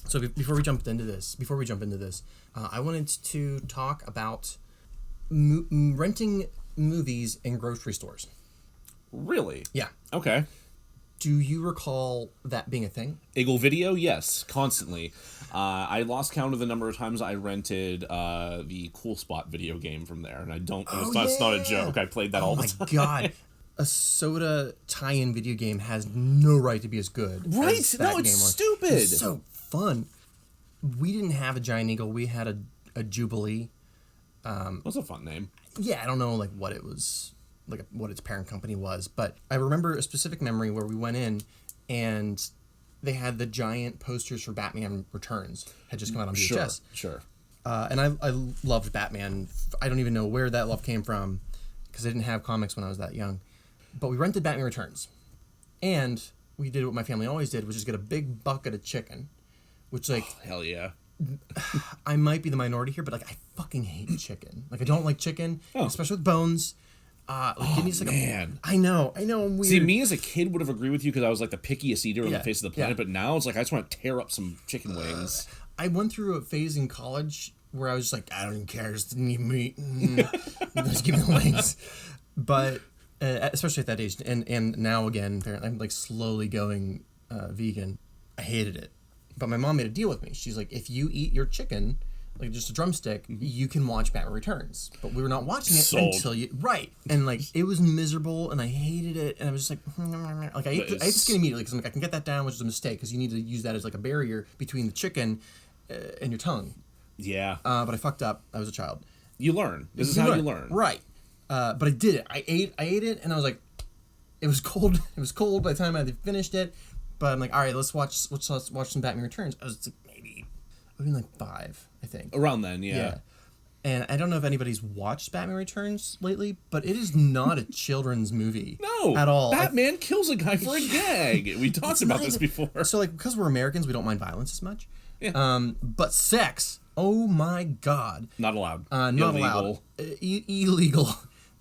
So before we jump into this, I wanted to talk about renting movies in grocery stores. Really? Yeah. Okay. Do you recall that being a thing? Eagle Video? Yes, constantly. I lost count of the number of times I rented the Cool Spot video game from there, and I don't. It's not a joke. I played that all the time. Oh my god. A soda tie-in video game has no right to be as good. Right? As that No, game it's was. stupid. It's so fun. We didn't have a Giant Eagle. We had a Jubilee. That's a fun name. Yeah, I don't know what it was, what its parent company was, but I remember a specific memory where we went in and they had the giant posters for Batman Returns had just come out on VHS. Sure. And I loved Batman. I don't even know where that love came from because I didn't have comics when I was that young. But we rented Batman Returns. And we did what my family always did, which is get a big bucket of chicken. Which, Hell yeah. I might be the minority here, but, I fucking hate chicken. I don't like chicken, especially with bones. Give me just man. I know, I'm weird. See, me as a kid would have agreed with you because I was, the pickiest eater on the face of the planet, yeah. But now it's I just want to tear up some chicken wings. I went through a phase in college where I was just I don't even care, just need meat. Just give me the wings. But... especially at that age, and now again, I'm slowly going vegan. I hated it, but my mom made a deal with me. She's like, if you eat your chicken, just a drumstick, you can watch Batman Returns. But we were not watching it until you and it was miserable, and I hated it, and I was just I ate the skin immediately because I can get that down, which is a mistake because you need to use that as a barrier between the chicken and your tongue. Yeah. But I fucked up. I was a child. You learn. This is how you learn. Right. But I did it. I ate it, and I was it was cold. It was cold by the time I had finished it. But I'm all right, let's watch some Batman Returns. I was maybe, I was 5, I think. Around then, yeah. And I don't know if anybody's watched Batman Returns lately, but it is not a children's movie. No, at all. Batman kills a guy for a gag. We talked about this before. So because we're Americans, we don't mind violence as much. Yeah. But sex, oh my god, not allowed. Not illegal. Allowed. Illegal.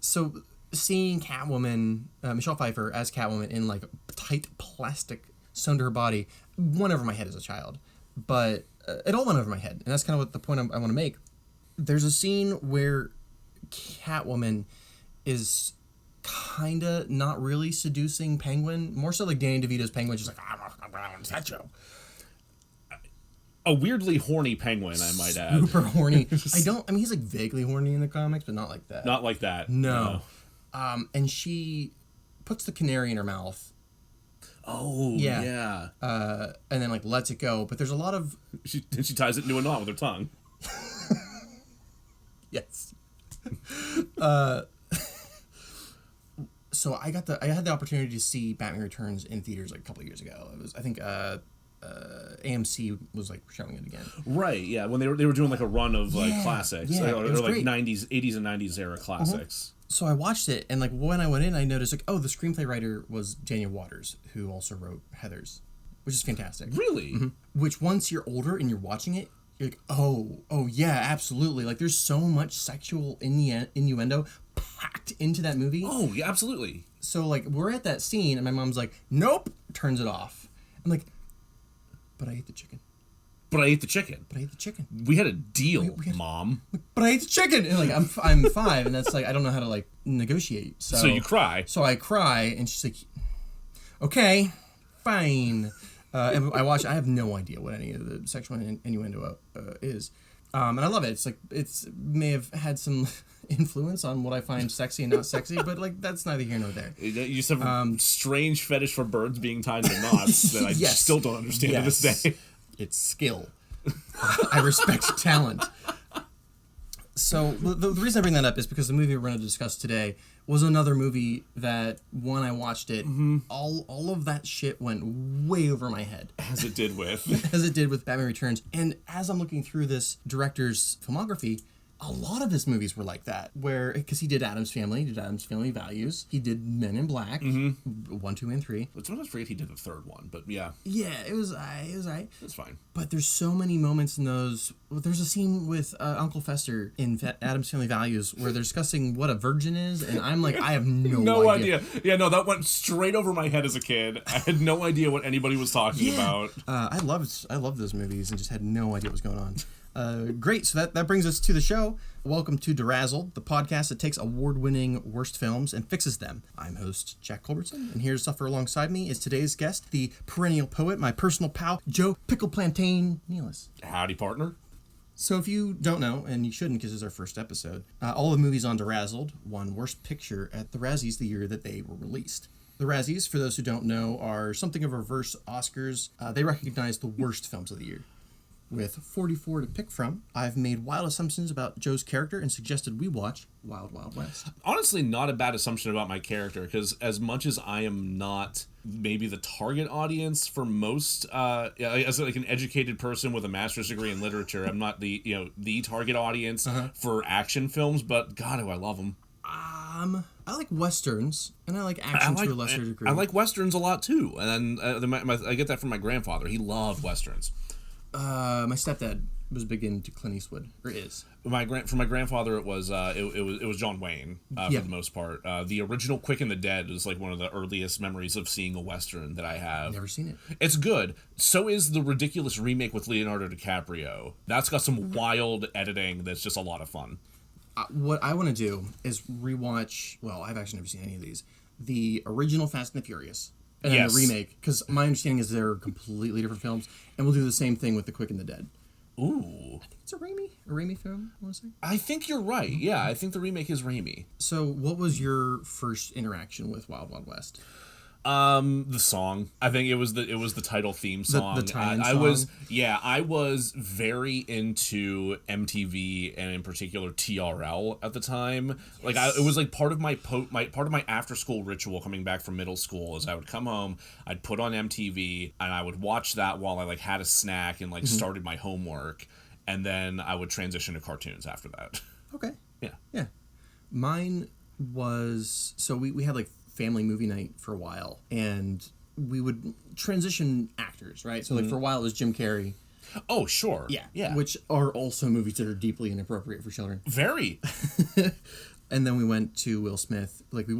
So seeing Catwoman, Michelle Pfeiffer as Catwoman in tight plastic sewn to her body, went over my head as a child. But it all went over my head, and that's kind of what the point I want to make. There's a scene where Catwoman is kind of not really seducing Penguin, more so Danny DeVito's Penguin, just I'm going to touch you. A weirdly horny Penguin, I might add. Super horny. He's vaguely horny in the comics, but not like that. Not like that. No. And she puts the canary in her mouth. Oh, yeah. And then lets it go, but there's a lot of... She ties it into a knot with her tongue. Yes. So I had the opportunity to see Batman Returns in theaters a couple of years ago. It was, I think, AMC was showing it again. Right, yeah. When they were doing a run of classics. Yeah, or great. 80s and 90s era classics. So I watched it, and when I went in, I noticed the screenplay writer was Daniel Waters, who also wrote Heathers, which is fantastic. Really? Mm-hmm. Which once you're older and you're watching it, you're oh yeah, absolutely. There's so much sexual innuendo packed into that movie. Oh yeah, absolutely. So we're at that scene, and my mom's nope, turns it off. I'm but I ate the chicken. But I ate the chicken. We had a deal, Mom. But I ate the chicken, and I'm 5, and that's I don't know how to negotiate. So you cry. So I cry, and she's okay, fine. And I watch. I have no idea what any of the sexual innuendo is, and I love it. It's may have had some influence on what I find sexy and not sexy, but that's neither here nor there. You just have a strange fetish for birds being tied to knots that I still don't understand to this day. It's skill. I respect talent. So the reason I bring that up is because the movie we're going to discuss today was another movie that when I watched it, all of that shit went way over my head. As it did with Batman Returns. And as I'm looking through this director's filmography, a lot of his movies were like that, where because he did Addams Family, Values, he did Men in Black, 1, 2, and 3. But sometimes I forget he did the third one, but yeah. Yeah, it was I. That's fine. But there's so many moments in those. There's a scene with Uncle Fester in Addams Family Values where they're discussing what a virgin is, and I'm like, I have no idea. Yeah, no, that went straight over my head as a kid. I had no idea what anybody was talking about. I loved those movies and just had no idea what was going on. Great. So that brings us to the show. Welcome to DeRazzled, the podcast that takes award-winning worst films and fixes them. I'm host Jack Culbertson, and here to suffer alongside me is today's guest, the perennial poet, my personal pal, Joe Pickle Plantain Nealis. Howdy, partner. So if you don't know, and you shouldn't because this is our first episode, all the movies on DeRazzled won Worst Picture at the Razzies the year that they were released. The Razzies, for those who don't know, are something of reverse Oscars. They recognize the worst films of the year. With 44 to pick from, I've made wild assumptions about Joe's character and suggested we watch Wild Wild West. Honestly, not a bad assumption about my character, because as much as I am not maybe the target audience for most, as like an educated person with a master's degree in literature, I'm not the target audience for action films, but God, do I love them. I like westerns, and I like action to a lesser degree. I like westerns a lot too, and I get that from my grandfather. He loved westerns. My stepdad was big into Clint Eastwood, or is. For my grandfather, it was John Wayne for the most part. The original Quick and the Dead is like one of the earliest memories of seeing a western that I have. Never seen it. It's good. So is the ridiculous remake with Leonardo DiCaprio. That's got some wild editing that's just a lot of fun. What I want to do is rewatch. Well, I've actually never seen any of these. The original Fast and the Furious. And then the remake, because my understanding is they're completely different films, and we'll do the same thing with The Quick and the Dead. Ooh. I think it's a Raimi film, I want to say. I think you're right. Yeah, I think the remake is Raimi. So what was your first interaction with Wild Wild West? The song. I think it was the title theme song. The tie-in song. I was was very into MTV and in particular TRL at the time. Like it was like part of my after school ritual coming back from middle school is I would come home, I'd put on MTV and I would watch that while I like had a snack and like started my homework, and then I would transition to cartoons after that. Okay. Yeah. Mine was we had like family movie night for a while, and we would transition actors, right? So like for a while it was Jim Carrey. Oh, sure. Yeah. Which are also movies that are deeply inappropriate for children. Very. And then we went to Will Smith. Like I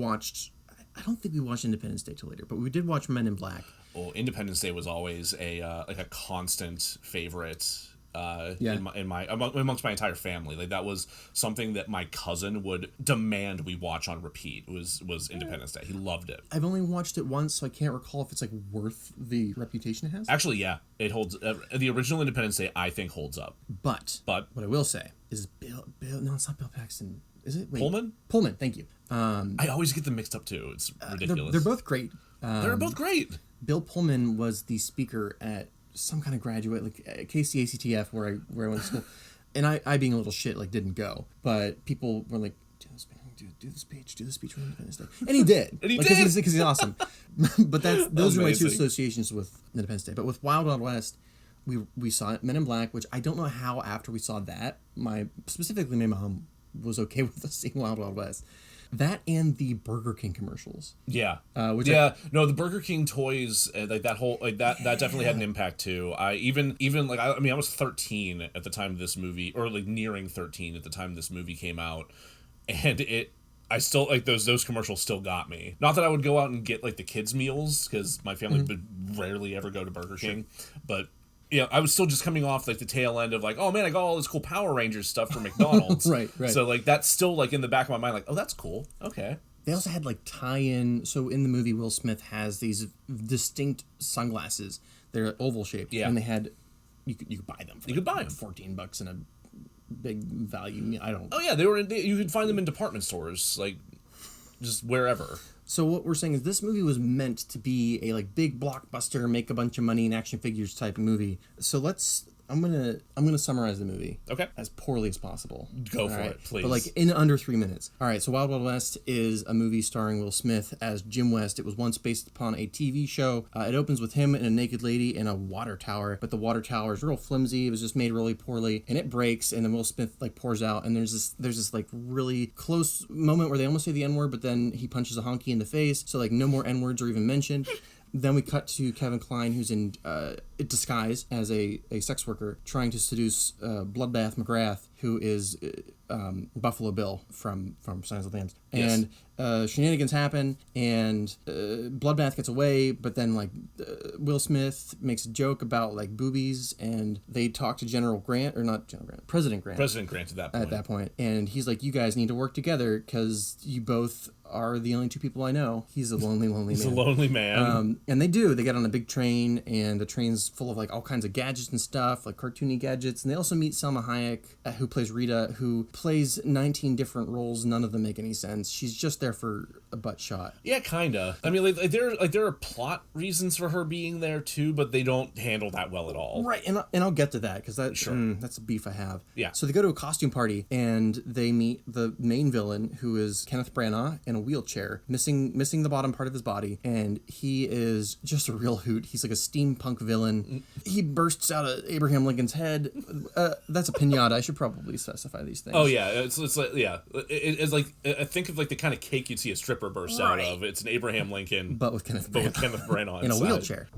don't think we watched Independence Day till later, but we did watch Men in Black. Well, Independence Day was always a constant favorite amongst my entire family. Like that was something that my cousin would demand we watch on repeat. Was Independence Day. He loved it. I've only watched it once, so I can't recall if it's like worth the reputation it has. Actually, yeah, it holds. The original Independence Day, I think, holds up. But what I will say is Bill. No, it's not Bill Paxton. Is it? Wait, Pullman. Thank you. I always get them mixed up too. It's ridiculous. They're both great. They're both great. Bill Pullman was the speaker at some kind of graduate, like KCACTF, where I went to school, and I being a little shit, like didn't go, but people were like, do the speech for Independence Day, and he did, because he's awesome. But those are my two associations with Independence Day. But with Wild Wild West, we saw Men in Black, which I don't know how after we saw that, specifically my mom was okay with us seeing Wild Wild West. That and the Burger King commercials. Yeah. The Burger King toys, like that whole, like that definitely had an impact too. I was 13 at the time of this movie, or like nearing 13 at the time this movie came out, and I still like those commercials still got me. Not that I would go out and get like the kids meals, because my family would rarely ever go to Burger King, but I was still just coming off like the tail end of like, oh man, I got all this cool Power Rangers stuff from McDonald's. Right. So like that's still like in the back of my mind, like, oh, that's cool. Okay. They also had like tie-in. So in the movie, Will Smith has these distinct sunglasses. They're oval shaped. Yeah. And they had, you could buy them. You could buy them. $14 in a big value. I don't. Oh yeah, you could find them in department stores, like just wherever. So what we're saying is this movie was meant to be a like big blockbuster, make a bunch of money in action figures type movie. So let's I'm gonna summarize the movie. Okay. As poorly as possible. Go for it, please. But like in under 3 minutes. All right. So Wild Wild West is a movie starring Will Smith as Jim West. It was once based upon a TV show. It opens with him and a naked lady in a water tower, but the water tower is real flimsy. It was just made really poorly, and it breaks. And then Will Smith like pours out, and there's this like really close moment where they almost say the N-word, but then he punches a honky in the face. So like no more N-words are even mentioned. Then we cut to Kevin Kline, who's in disguise as a sex worker, trying to seduce Bloodbath McGrath, who is Buffalo Bill from Silence of the Lambs. Yes. And shenanigans happen, and Bloodbath gets away, but then like Will Smith makes a joke about like boobies, and they talk to President Grant. President Grant at that point. And he's like, you guys need to work together because you both are the only two people I know. He's a lonely man. He's a lonely man. And they get on a big train, and the train's full of like all kinds of gadgets and stuff, like cartoony gadgets. And they also meet Selma Hayek, who plays Rita, who plays 19 different roles. None of them make any sense. She's just there for a butt shot. Yeah, kinda. I mean, there are plot reasons for her being there too, but they don't handle that well at all. Right, and I'll get to that because that's a beef I have. Yeah. So they go to a costume party, and they meet the main villain, who is Kenneth Branagh in a wheelchair, missing the bottom part of his body, and he is just a real hoot. He's like a steampunk villain. He bursts out of Abraham Lincoln's head. That's a pinata. I should probably specify these things. Oh yeah, it's like it's like I think of like the kind of cake you'd see a stripper burst out of. It's an Abraham Lincoln, but with Kenneth Branagh in a wheelchair.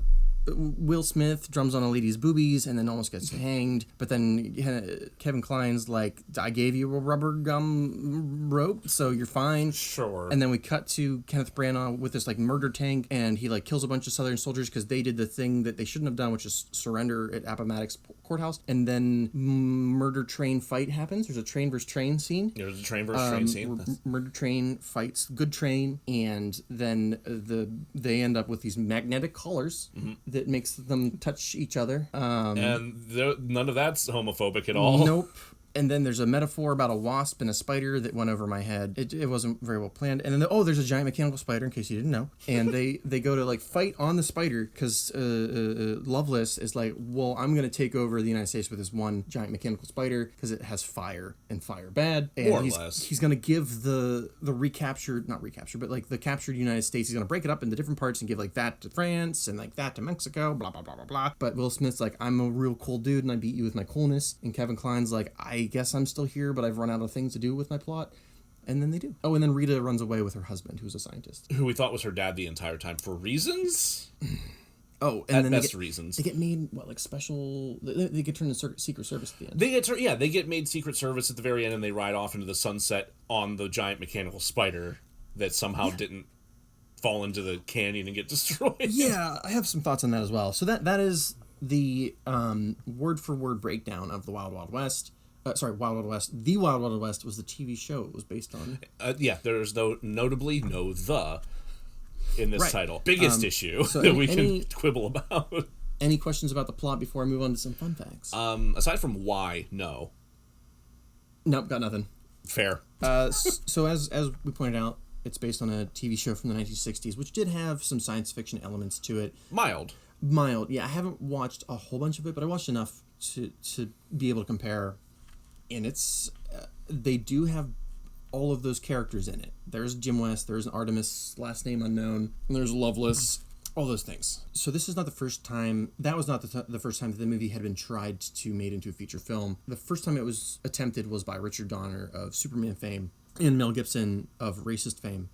Will Smith drums on a lady's boobies and then almost gets hanged. But then Kevin Kline's like, I gave you a rubber gum rope, so you're fine. Sure. And then we cut to Kenneth Branagh with this like murder tank, and he like kills a bunch of Southern soldiers because they did the thing that they shouldn't have done, which is surrender at Appomattox Courthouse. And then murder train fight happens. There's a train versus train scene. There's a train versus train scene. Murder train fights good train, and then they end up with these magnetic collars that makes them touch each other. And none of that's homophobic at all. Nope. And then there's a metaphor about a wasp and a spider that went over my head. It wasn't very well planned. And then there's a giant mechanical spider, in case you didn't know. And they go to like fight on the spider because Loveless is like, well, I'm going to take over the United States with this one giant mechanical spider because it has fire, and fire bad. And More or less. He's going to give the captured United States, he's going to break it up into different parts and give like that to France and like that to Mexico, blah, blah, blah, blah, blah. But Will Smith's like, I'm a real cool dude and I beat you with my coolness. And Kevin Kline's like, I guess I'm still here, but I've run out of things to do with my plot. And then they do. Oh, and then Rita runs away with her husband, who's a scientist. Who we thought was her dad the entire time for reasons? Oh, and then reasons. They get made, special... They get turned into Secret Service at the end. They get made Secret Service at the very end, and they ride off into the sunset on the giant mechanical spider that somehow didn't fall into the canyon and get destroyed. Yeah, I have some thoughts on that as well. So that is the word-for-word breakdown of the Wild Wild West. Wild Wild West. The Wild Wild West was the TV show it was based on. There's notably no "the" in this title. Biggest issue so that we can quibble about. Any questions about the plot before I move on to some fun facts? Aside from why, no. Nope, got nothing. Fair. So as we pointed out, it's based on a TV show from the 1960s, which did have some science fiction elements to it. Mild. Yeah, I haven't watched a whole bunch of it, but I watched enough to be able to compare. And it's they do have all of those characters in it. There's Jim West, there's an Artemis, last name unknown, and there's Loveless, all those things. So this is not the first time, that was not the first time that the movie had been tried to made into a feature film. The first time it was attempted was by Richard Donner of Superman fame and Mel Gibson of racist fame.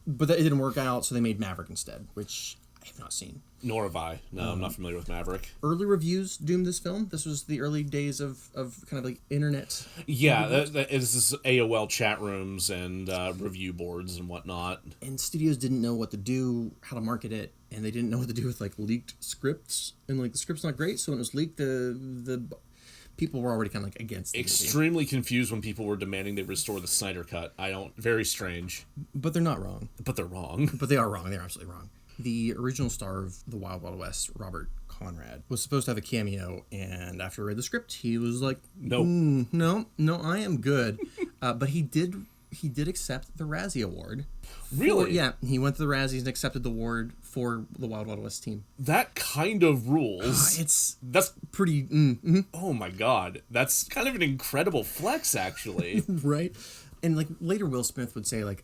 But it didn't work out, so they made Maverick instead, which I have not seen. Nor have I. No, I'm not familiar with Maverick. Early reviews doomed this film. This was the early days of kind of like internet. Yeah, that is AOL chat rooms and review boards and whatnot. And studios didn't know what to do, how to market it, and they didn't know what to do with like leaked scripts. And like the script's not great, so when it was leaked, the people were already kind of like against the extremely confused when people were demanding they restore the Snyder Cut. Very strange. But they're not wrong. But they're wrong. But they are wrong. They're absolutely wrong. The original star of The Wild Wild West, Robert Conrad, was supposed to have a cameo, and after I read the script, he was like, "Nope, no, I am good." But he did accept the Razzie Award. Really? Yeah, he went to the Razzies and accepted the award for the Wild Wild West team. That kind of rules. That's pretty... Mm-hmm. Oh my god. That's kind of an incredible flex, actually. Right? And like later Will Smith would say like,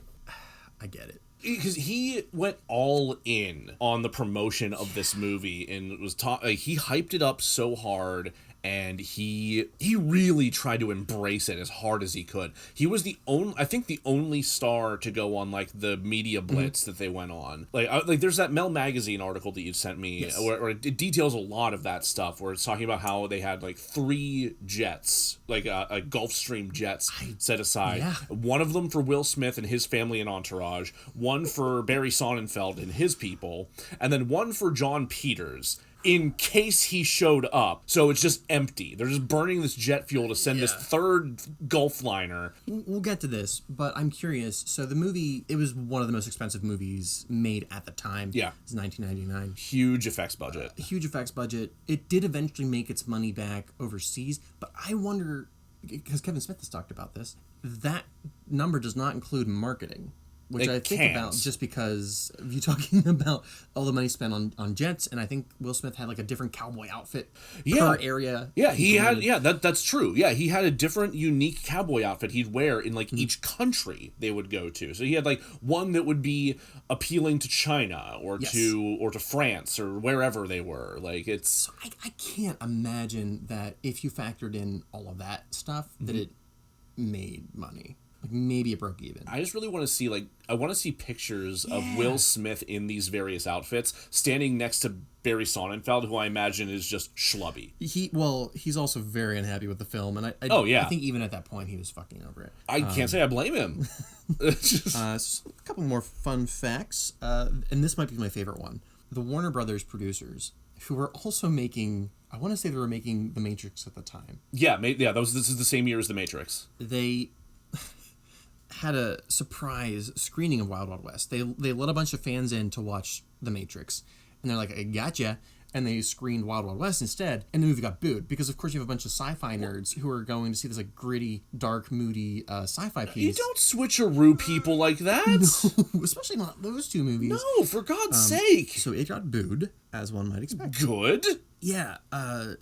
I get it. Because he went all in on the promotion of this movie and was he hyped it up so hard, and he really tried to embrace it as hard as he could. He was the only star to go on like the media blitz that they went on. Like there's that Mel Magazine article that you sent me, yes, where it details a lot of that stuff, where it's talking about how they had like 3 jets, like a Gulfstream jets set aside. Yeah. One of them for Will Smith and his family and entourage, one for Barry Sonnenfeld and his people, and then one for John Peters, in case he showed up. So it's just empty. They're just burning this jet fuel to send this 3rd Gulf liner. We'll get to this, but I'm curious. So the movie, it was one of the most expensive movies made at the time. Yeah. It was 1999. Huge effects budget. Huge effects budget. It did eventually make its money back overseas, but I wonder, because Kevin Smith has talked about this, that number does not include marketing. Which I think about just because of you talking about all the money spent on jets, and I think Will Smith had like a different cowboy outfit per area. Yeah, he had. Yeah, that's true. Yeah, he had a different, unique cowboy outfit he'd wear in like each country they would go to. So he had like one that would be appealing to China or to France or wherever they were. Like it's. So I can't imagine that if you factored in all of that stuff that it made money. Like maybe it broke even. I just really want to see I want to see pictures of Will Smith in these various outfits standing next to Barry Sonnenfeld, who I imagine is just schlubby. He's also very unhappy with the film, and I think even at that point he was fucking over it. I can't say I blame him. A couple more fun facts, and this might be my favorite one. The Warner Brothers producers, who were also making, I want to say they were making The Matrix at the time. This is the same year as The Matrix. They had a surprise screening of Wild Wild West. They let a bunch of fans in to watch The Matrix, and they're like, I gotcha. And they screened Wild Wild West instead, and the movie got booed because, of course, you have a bunch of sci-fi nerds who are going to see this like gritty, dark, moody sci-fi piece. You don't switcheroo people like that. No, especially not those two movies. No, for God's sake. So it got booed, as one might expect. Good. Yeah.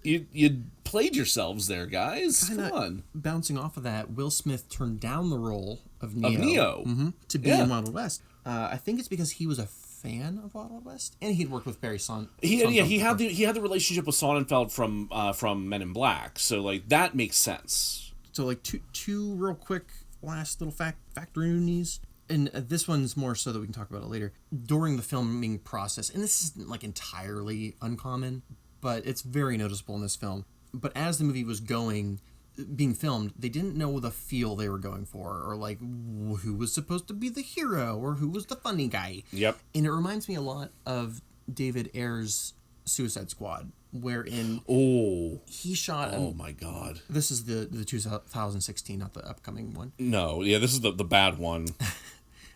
You played yourselves there, guys. Come on. Bouncing off of that, Will Smith turned down the role of Neo. To be in Wild Wild West. I think it's because he was a fan of Wild Wild West, and he'd worked with Barry Sonnenfeld. He had the relationship with Sonnenfeld from Men in Black, so like that makes sense. So like two real quick last little factoonies, and this one's more so that we can talk about it later. During the filming process, and this isn't like entirely uncommon, but it's very noticeable in this film. But as the movie was being filmed, they didn't know the feel they were going for, or like who was supposed to be the hero, or who was the funny guy. Yep. And it reminds me a lot of David Ayer's Suicide Squad, wherein he shot. Oh my God! This is the 2016, not the upcoming one. No, yeah, this is the bad one.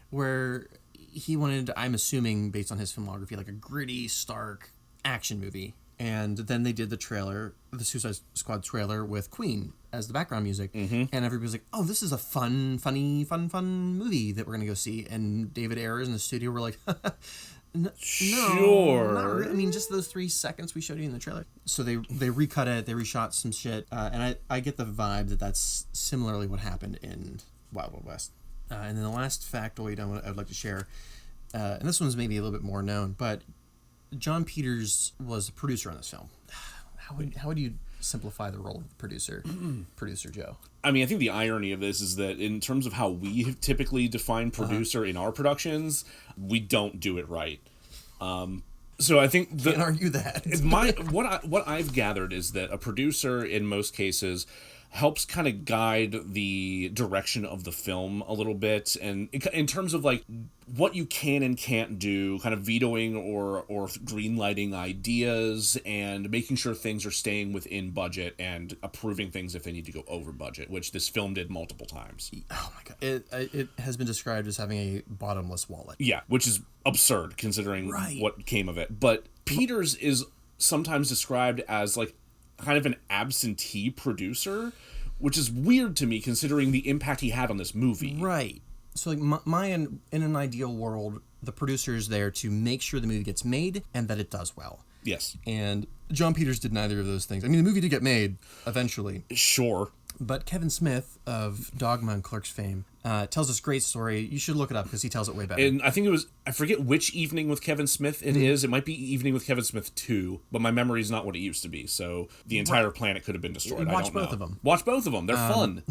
Where he wanted, I'm assuming, based on his filmography, like a gritty, stark action movie. And then they did the Suicide Squad trailer with Queen as the background music. And everybody's like, oh, this is a fun movie that we're going to go see. And David Ayer in the studio were like, no, sure. Not really. I mean, just those 3 seconds we showed you in the trailer. So they recut it, they reshot some shit. And I get the vibe that that's similarly what happened in Wild Wild West. And then the last factoid I would like to share, and this one's maybe a little bit more known, but John Peters was a producer on this film. How would you simplify the role of producer Joe? I mean, I think the irony of this is that in terms of how we typically define producer in our productions, we don't do it right. So I think can't argue that. What I've gathered is that a producer in most cases helps kind of guide the direction of the film a little bit, and in terms of like what you can and can't do, kind of vetoing or greenlighting ideas and making sure things are staying within budget and approving things if they need to go over budget, which this film did multiple times. Oh my God. It has been described as having a bottomless wallet. Yeah, which is absurd considering what came of it. But Peters is sometimes described as like kind of an absentee producer, which is weird to me considering the impact he had on this movie. Right. So, like, in an ideal world, the producer is there to make sure the movie gets made and that it does well. Yes. And John Peters did neither of those things. I mean, the movie did get made eventually. Sure. But Kevin Smith of Dogma and Clerks fame tells this great story. You should look it up because he tells it way better. And I think it was, I forget which Evening with Kevin Smith it is. It might be Evening with Kevin Smith 2, but my memory is not what it used to be. So the entire planet could have been destroyed. Watch both of them. Watch both of them. They're fun.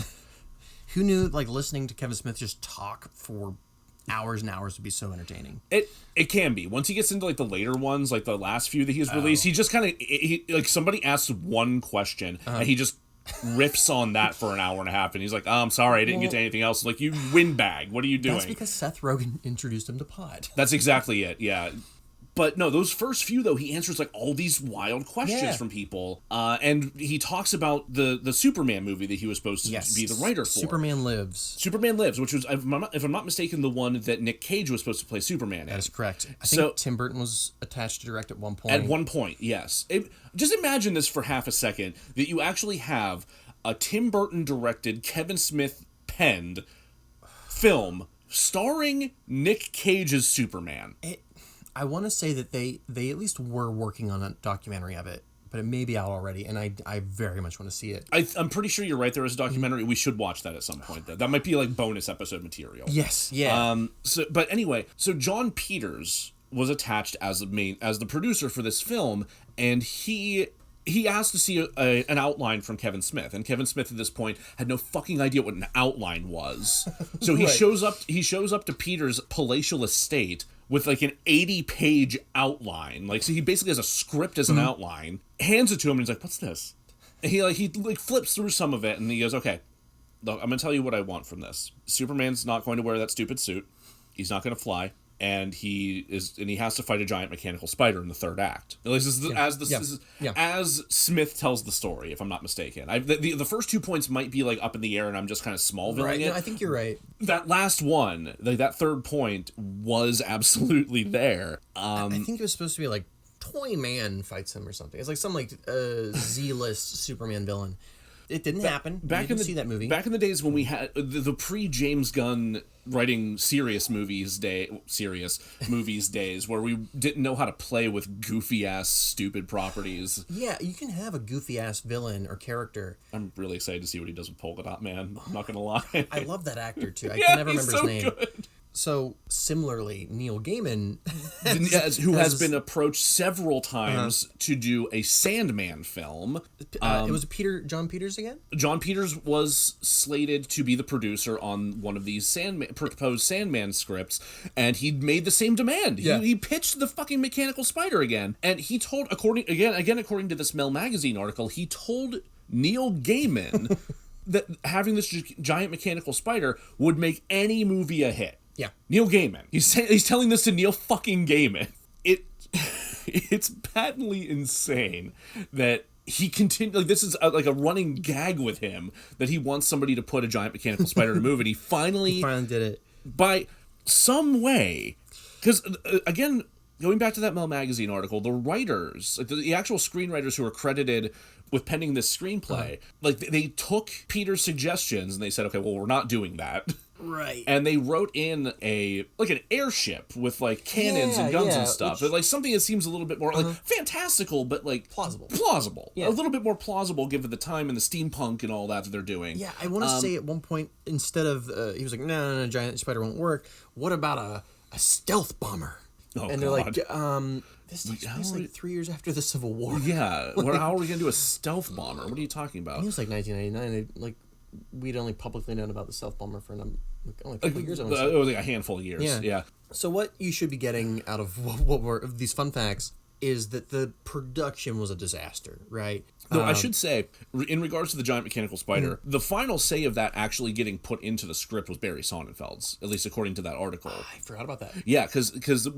Who knew, like, listening to Kevin Smith just talk for hours and hours would be so entertaining? It can be. Once he gets into, like, the later ones, like the last few that he's released, he just kind of, like, somebody asks one question, and he just riffs on that for an hour and a half, and he's like, oh, I'm sorry, I didn't get to anything else. Like, you windbag. What are you doing? That's because Seth Rogen introduced him to pod. That's exactly it, yeah. But no, those first few, though, he answers, like, all these wild questions from people. And he talks about the Superman movie that he was supposed to be the writer for. Superman Lives. Superman Lives, which was, if I'm not mistaken, the one that Nick Cage was supposed to play Superman in. That is correct. I think Tim Burton was attached to direct at one point. At one point, yes. Just imagine this for half a second, that you actually have a Tim Burton directed, Kevin Smith penned film starring Nick Cage's Superman. I want to say that they at least were working on a documentary of it, but it may be out already, and I very much want to see it. I'm pretty sure you're right. There is a documentary. We should watch that at some point, though. That might be like bonus episode material. Yes, yeah. But anyway, so John Peters was attached as the producer for this film, and he asked to see an outline from Kevin Smith, and Kevin Smith at this point had no fucking idea what an outline was. So he shows up. He shows up to Peters' palatial estate with like an 80-page outline. Like, so he basically has a script as an outline, hands it to him, and he's like, what's this? And he flips through some of it, and he goes, okay, look, I'm going to tell you what I want from this. Superman's not going to wear that stupid suit. He's not going to fly. And he has to fight a giant mechanical spider in the third act. At least as Smith tells the story, if I'm not mistaken. The first 2 points might be like up in the air, and I'm just kind of Smallvilling it. No, I think you're right. That last one, like that third point, was absolutely there. I think it was supposed to be like Toy Man fights him or something. It's like some like Z-list Superman villain. It didn't happen. Didn't see that movie. Back in the days when we had the pre-James Gunn writing serious movies days, where we didn't know how to play with goofy-ass, stupid properties. Yeah, you can have a goofy-ass villain or character. I'm really excited to see what he does with Polka Dot Man. I'm not going to lie. I love that actor, too. I can never remember his name. Good. So, similarly, Neil Gaiman... who has been approached several times to do a Sandman film. It was John Peters again? John Peters was slated to be the producer on one of these proposed Sandman scripts, and he made the same demand. Yeah. He pitched the fucking mechanical spider again, and he told, according to this Mel Magazine article, he told Neil Gaiman that having this giant mechanical spider would make any movie a hit. Yeah, Neil Gaiman. He's telling this to Neil fucking Gaiman. It's patently insane that he continued. Like, this is like a running gag with him that he wants somebody to put a giant mechanical spider in a movie. And he finally did it by some way. Because again, going back to that Mel Magazine article, the writers, like the actual screenwriters who are credited with penning this screenplay, like they took Peter's suggestions and they said, okay, well, we're not doing that. Right. And they wrote in an airship with like cannons and guns and stuff. Like something that seems a little bit more like fantastical, but like plausible. Yeah. A little bit more plausible given the time and the steampunk and all that they're doing. Yeah, I want to say at one point, instead of he was like, no, giant spider won't work. What about a stealth bomber? Oh, and they're like, this takes place like 3 years after the Civil War. Yeah. How are we gonna do a stealth bomber? What are you talking about? It was like 1999. We'd only publicly known about the stealth bomber for only a couple of years. It was like a handful of years. Yeah. So what you should be getting out of what were these fun facts is that the production was a disaster, right? No, I should say, in regards to the giant mechanical spider, the final say of that actually getting put into the script was Barry Sonnenfeld's, at least according to that article. I forgot about that. Yeah, because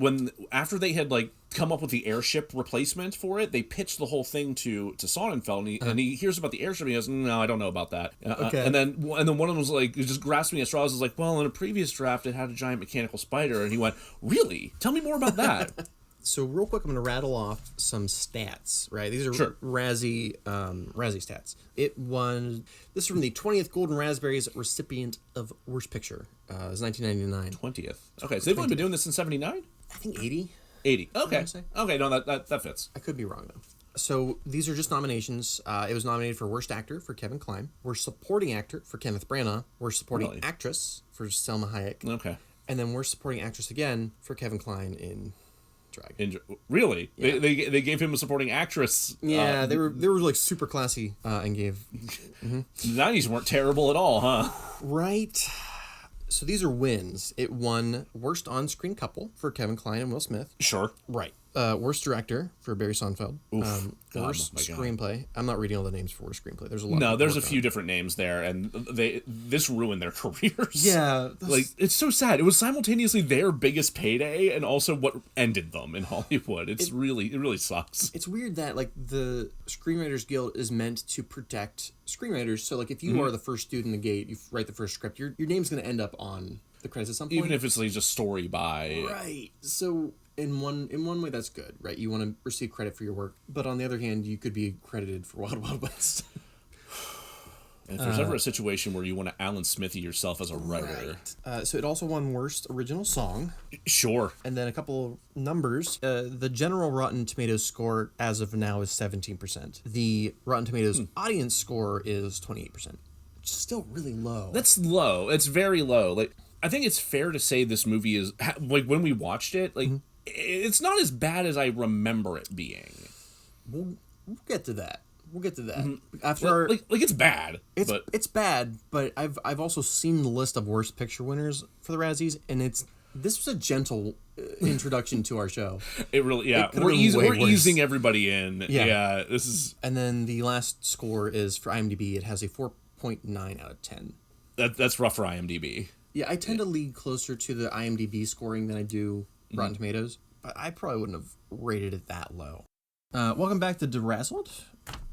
after they had like come up with the airship replacement for it, they pitched the whole thing to Sonnenfeld, and he hears about the airship, and he goes, "No, I don't know about that." Okay. And then one of them was like, just grasping at straws, was like, "Well, in a previous draft, it had a giant mechanical spider," and he went, "Really? Tell me more about that." So real quick, I'm going to rattle off some stats, right? These are Razzie stats. It won, this is from the 20th Golden Raspberries recipient of Worst Picture. It was 1999. 20th. Okay, so they've only been doing this since 79? I think 80. 80. Okay. Okay, no, that fits. I could be wrong, though. So these are just nominations. It was nominated for Worst Actor for Kevin Kline, Worst Supporting Actor for Kenneth Branagh, Worst Supporting Actress for Selma Hayek. Okay. And then Worst Supporting Actress again for Kevin Kline in Drag. Really? Yeah. They gave him a supporting actress. Yeah, they were like super classy and gave. The 90s weren't terrible at all, huh? Right. So these are wins. It won Worst On-Screen Couple for Kevin Kline and Will Smith. Sure. Right. Worst Director for Barry Sonnenfeld. Worst my God. Screenplay. I'm not reading all the names for Worst Screenplay. There's a lot. No, there's a few different names there, and this ruined their careers. Yeah. Like, it's so sad. It was simultaneously their biggest payday and also what ended them in Hollywood. It really sucks. It's weird that, like, the Screenwriters Guild is meant to protect screenwriters. So, like, if you are the first dude in the gate, you write the first script, your name's going to end up on the credits at some point. Even if it's like just story by. Right. So in one way that's good, right? You want to receive credit for your work, but on the other hand, you could be credited for Wild Wild West. And if there's ever a situation where you want to Alan Smithy yourself as a writer. Right. So it also won Worst Original Song. Sure. And then a couple numbers. The general Rotten Tomatoes score as of now is 17%. The Rotten Tomatoes audience score is 28%. Which is still really low. That's low. It's very low. Like, I think it's fair to say this movie is, like, when we watched it, like, it's not as bad as I remember it being. We'll get to that. After like it's bad. It's bad, but I've also seen the list of Worst Picture winners for the Razzies, and this was a gentle introduction to our show. It really, yeah. We're easing everybody in. Yeah. This is. And then the last score is for IMDb. It has a 4.9 out of 10. That's rough for IMDb. Yeah, I tend to lean closer to the IMDb scoring than I do Rotten Tomatoes, but I probably wouldn't have rated it that low. Welcome back to DeRazzled.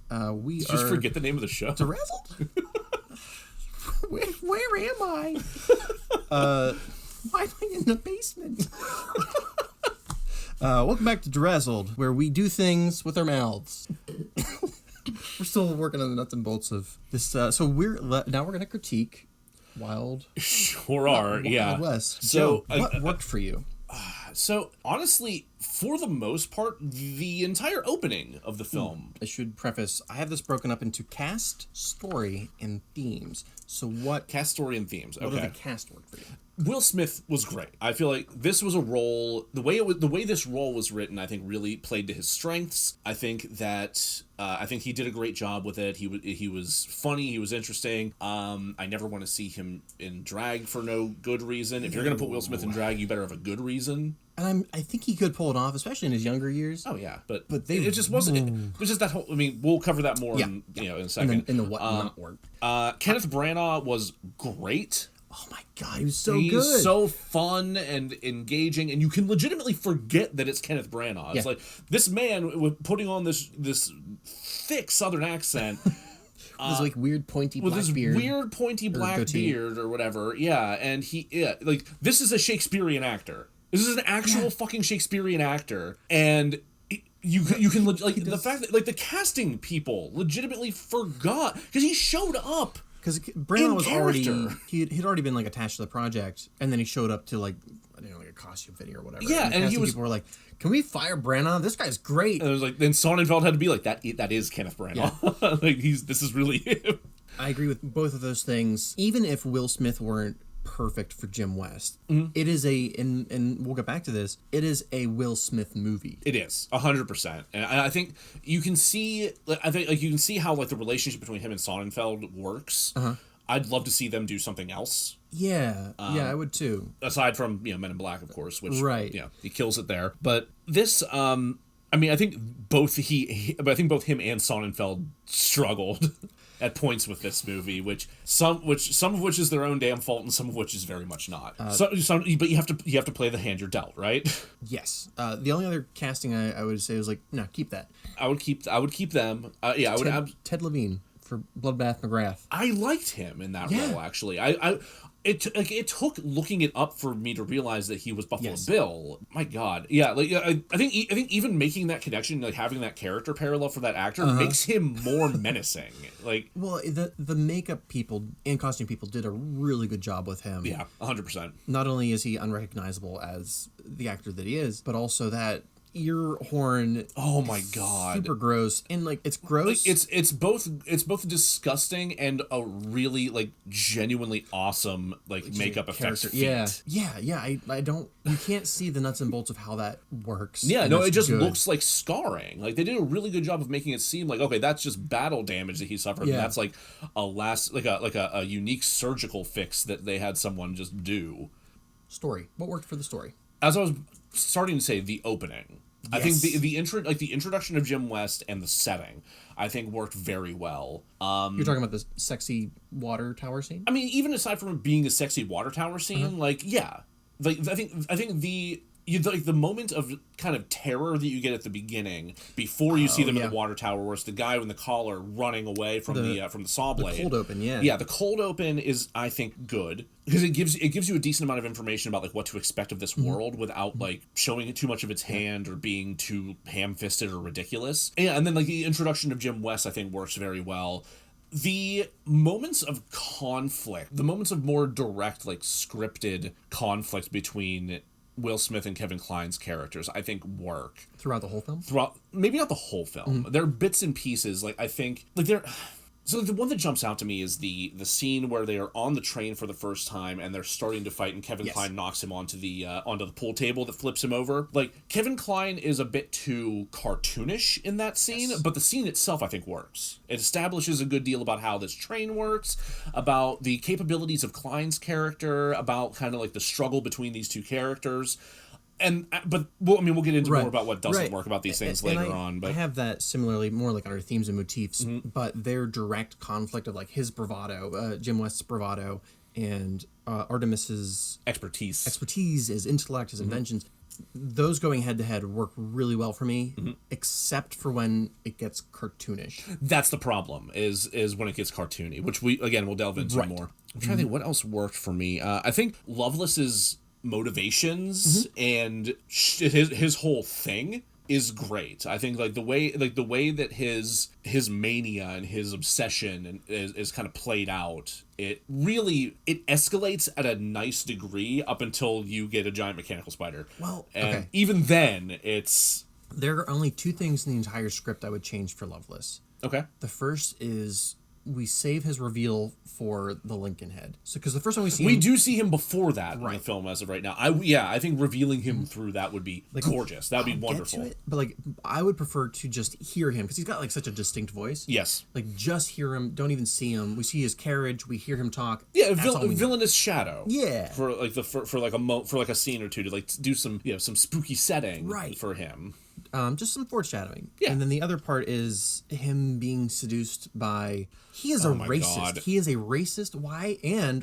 We Did you just forget the name of the show? DeRazzled? Where am I? Why am I in the basement? Welcome back to DeRazzled, where we do things with our mouths. We're still working on the nuts and bolts of this. So we're going to critique Wild. Wild West. So what worked for you? So honestly, for the most part, the entire opening of the film. I should preface, I have this broken up into cast, story, and themes. So what cast, story, and themes? What are the cast work for you? Will Smith was great. I feel like this was a role. The way this role was written, I think, really played to his strengths. I think that he did a great job with it. He was funny. He was interesting. I never want to see him in drag for no good reason. If you're gonna put Will Smith in drag, you better have a good reason. And I think he could pull it off, especially in his younger years. Oh yeah, but it just wasn't. It was just that whole. I mean, we'll cover that more in a second. In the what not work. Kenneth Branagh was great. Oh my God, he was so good. He's so fun and engaging, and you can legitimately forget that it's Kenneth Branagh. Yeah. It's like this man putting on this thick Southern accent. With his like weird pointy black beard. With his weird pointy black beard or whatever. Yeah, and like this is a Shakespearean actor. This is an actual fucking Shakespearean actor, and you can like the fact that like the casting people legitimately forgot because he showed up. Because Branagh was he'd already been like attached to the project, and then he showed up to like a costume fitting or whatever. Yeah, and people were like, "Can we fire Branagh? This guy's great." And it was like then Sonnenfeld had to be like that is Kenneth Branagh. Yeah. Like this is really him. I agree with both of those things. Even if Will Smith weren't perfect for Jim West, it is and we'll get back to this. It is a Will Smith movie. It is 100%, and I think you can see. I think like you can see how like the relationship between him and Sonnenfeld works. I'd love to see them do something else. Yeah, I would too. Aside from Men in Black, of course, which he kills it there. But this, I mean, I think both him and Sonnenfeld struggled at points with this movie, some of which is their own damn fault, and some of which is very much not. But you have to play the hand you're dealt, right? Yes. The only other casting I would say was like, no, keep that. I would keep them. I would. Ted Levine for Bloodbath McGrath. I liked him in that role. Actually, I it took looking it up for me to realize that he was Buffalo Yes. Bill. My God, yeah, like I think even making that connection, like having that character parallel for that actor, makes him more menacing. Like, Well, the makeup people and costume people did a really good job with him. yeah, 100%. Not only is he unrecognizable as the actor that he is, but also that ear horn. Oh my God, Super gross, and like it's gross. like it's both disgusting and a really like genuinely awesome like makeup effects feat. Yeah. I don't. You can't see the nuts and bolts of how that works. Yeah, and no, it's it just good. looks like scarring. Like they did a really good job of making it seem like, okay, that's just battle damage that he suffered. Yeah. And that's like a unique surgical fix that they had someone just do. Story. What worked for the story? As I was starting to say, the opening. I think Yes. the introduction of Jim West and the setting, I think worked very well. You're talking about the sexy water tower scene. I mean, even aside from it being a sexy water tower scene, like yeah, like I think the moment of kind of terror that you get at the beginning before you see them in the water tower, where it's the guy in the collar running away from the saw blade. The cold open, yeah. Yeah, the cold open is, I think, good because it gives you a decent amount of information about like what to expect of this world without like showing it too much of its hand or being too ham-fisted or ridiculous. And then like the introduction of Jim West, I think, works very well. The moments of conflict, the moments of more direct, like scripted conflict between Will Smith and Kevin Kline's characters, I think, work Throughout the whole film. maybe not the whole film. There are bits and pieces, like I think, like they're. So the one that jumps out to me is the scene where they are on the train for the first time and they're starting to fight, and Kevin Kline knocks him onto the pool table that flips him over. Like Kevin Kline is a bit too cartoonish in that scene, but the scene itself I think works. It establishes a good deal about how this train works, about the capabilities of Kline's character, about kind of like the struggle between these two characters. But we'll get into more about what doesn't work about these things later on. But I have that similarly, more like under themes and motifs, but their direct conflict of like his bravado, Jim West's bravado, and Artemis's expertise, his intellect, his inventions. Those going head to head work really well for me, except for when it gets cartoonish. That's the problem. Is when it gets cartoony, which we'll delve into more. I'm trying to think what else worked for me. I think Loveless's motivations and his whole thing is great. I think like the way that his mania and his obsession is kind of played out, it escalates at a nice degree up until you get a giant mechanical spider. Well, and even then it's there are only two things in the entire script I would change for Loveless. okay. The first is we save his reveal for the Lincoln head. So, because the first time we see We him, do see him before that in the film as of right now. I think revealing him through that would be gorgeous. That would be wonderful. get to it, but like I would prefer to just hear him because he's got like such a distinct voice. Yes. Like just hear him. Don't even see him. We see his carriage. We hear him talk. Yeah, That's all we need. villainous shadow. Yeah. For like for like a scene or two to like do some some spooky setting for him. Just some foreshadowing. Yeah. And then the other part is him being seduced by. He is a racist. God. He is a racist. Why?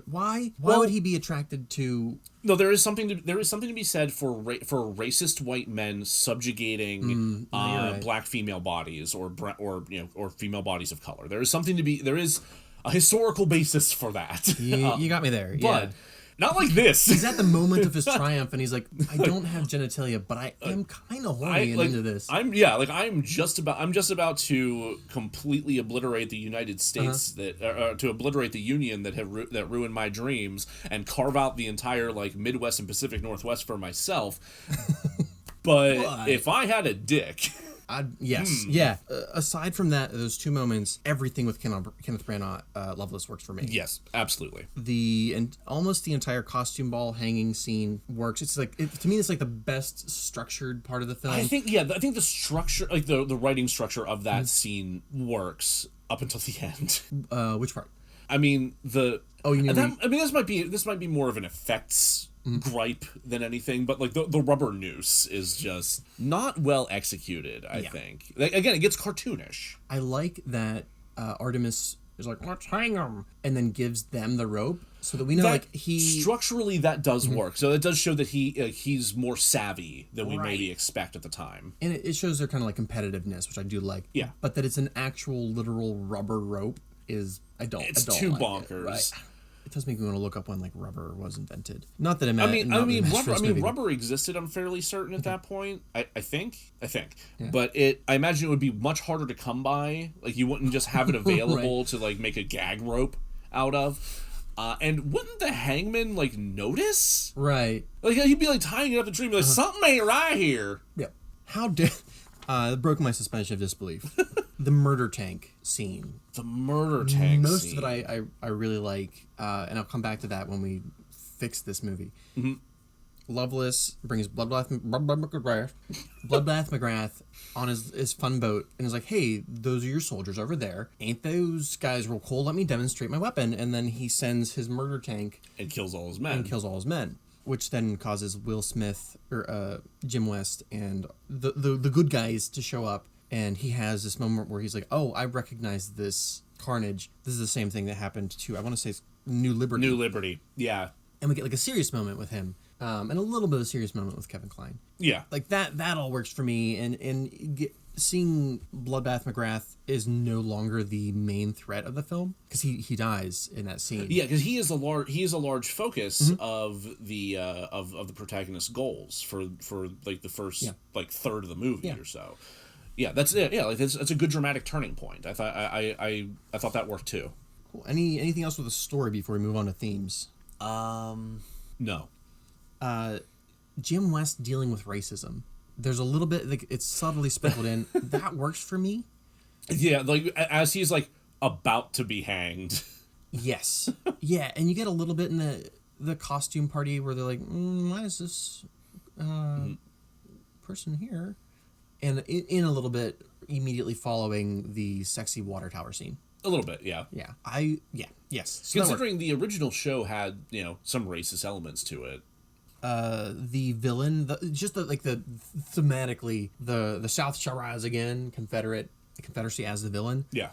Why would he be attracted to? No, there is something to be said for racist white men subjugating black female bodies or female bodies of color. There is a historical basis for that. You got me there. But not like this. He's at the moment of his triumph, and he's like, "I don't have genitalia, but I am kind of horny and into this." I'm just about to completely obliterate the United States to obliterate the Union that ruined my dreams and carve out the entire like Midwest and Pacific Northwest for myself. But if I had a dick. Aside from that, those two moments, everything with Kenneth Branagh, Loveless works for me. Yes, absolutely. Almost the entire costume ball hanging scene works. It's like to me, it's like the best structured part of the film. I think the structure, like the writing structure of that scene works up until the end. Which part? I mean this might be more of an effects gripe than anything, but like the rubber noose is just not well executed. I think again it gets cartoonish. I like that Artemis is like, let's hang him, and then gives them the rope so that we know that, like he structurally that does work. So it does show that he's more savvy than we maybe expect at the time, and it shows their kind of like competitiveness, which I do like. Yeah, but that it's an actual literal rubber rope is I don't. It's I don't too like bonkers. It, right? It does make me want to look up when like rubber was invented. Not that rubber existed. I'm fairly certain at that point. I think. Yeah. But I imagine it would be much harder to come by. Like you wouldn't just have it available to like make a gag rope out of. And wouldn't the hangman like notice? Right. Like he'd be like tying it up the tree, and be like something ain't right here. Yeah. How did? It broke my suspension of disbelief. The murder tank scene. The murder tank Most scene. of it I really like, and I'll come back to that when we fix this movie. Mm-hmm. Loveless brings Bloodbath McGrath on his fun boat and is like, hey, those are your soldiers over there. Ain't those guys real cool? Let me demonstrate my weapon. And then he sends his murder tank. And kills all his men. Which then causes Will Smith, or Jim West, and the good guys to show up. And he has this moment where he's like, oh, I recognize this carnage. This is the same thing that happened to, I want to say, New Liberty. New Liberty, yeah. And we get like a serious moment with him. And a little bit of a serious moment with Kevin Kline. Yeah. Like that all works for me. And seeing Bloodbath McGrath is no longer the main threat of the film because he dies in that scene. Yeah, because he is a large focus of the protagonist's goals for like the first like third of the movie or so. Yeah, that's it. Yeah, like that's a good dramatic turning point. I thought that worked too. Cool. Anything else with the story before we move on to themes? No. Jim West dealing with racism. There's a little bit, like, it's subtly sprinkled in. That works for me. Yeah, like as he's like about to be hanged. Yes. Yeah, and you get a little bit in the costume party where they're like, why is this person here? And in a little bit immediately following the sexy water tower scene. A little bit, yeah. Yeah. Yes. So considering the original show had, some racist elements to it. The villain, thematically, the South Shiraz again, the Confederacy as the villain. Yeah.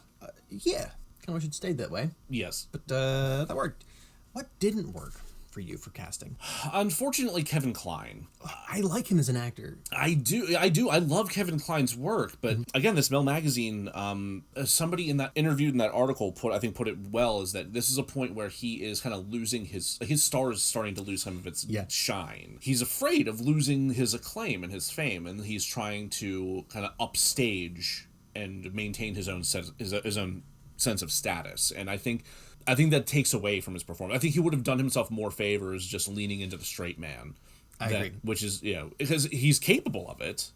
Yeah. Kind of wish it stayed that way. Yes. But that worked. What didn't work for you for casting? Unfortunately, Kevin Kline. I like him as an actor. I do. I love Kevin Kline's work, but again, this Mel magazine, somebody in that interview in that article put it well, is that this is a point where he is kind of losing his star is starting to lose some of its shine. He's afraid of losing his acclaim and his fame, and he's trying to kind of upstage and maintain his own sense of status. And I think that takes away from his performance. I think he would have done himself more favors just leaning into the straight man. I agree. Which is, because he's capable of it.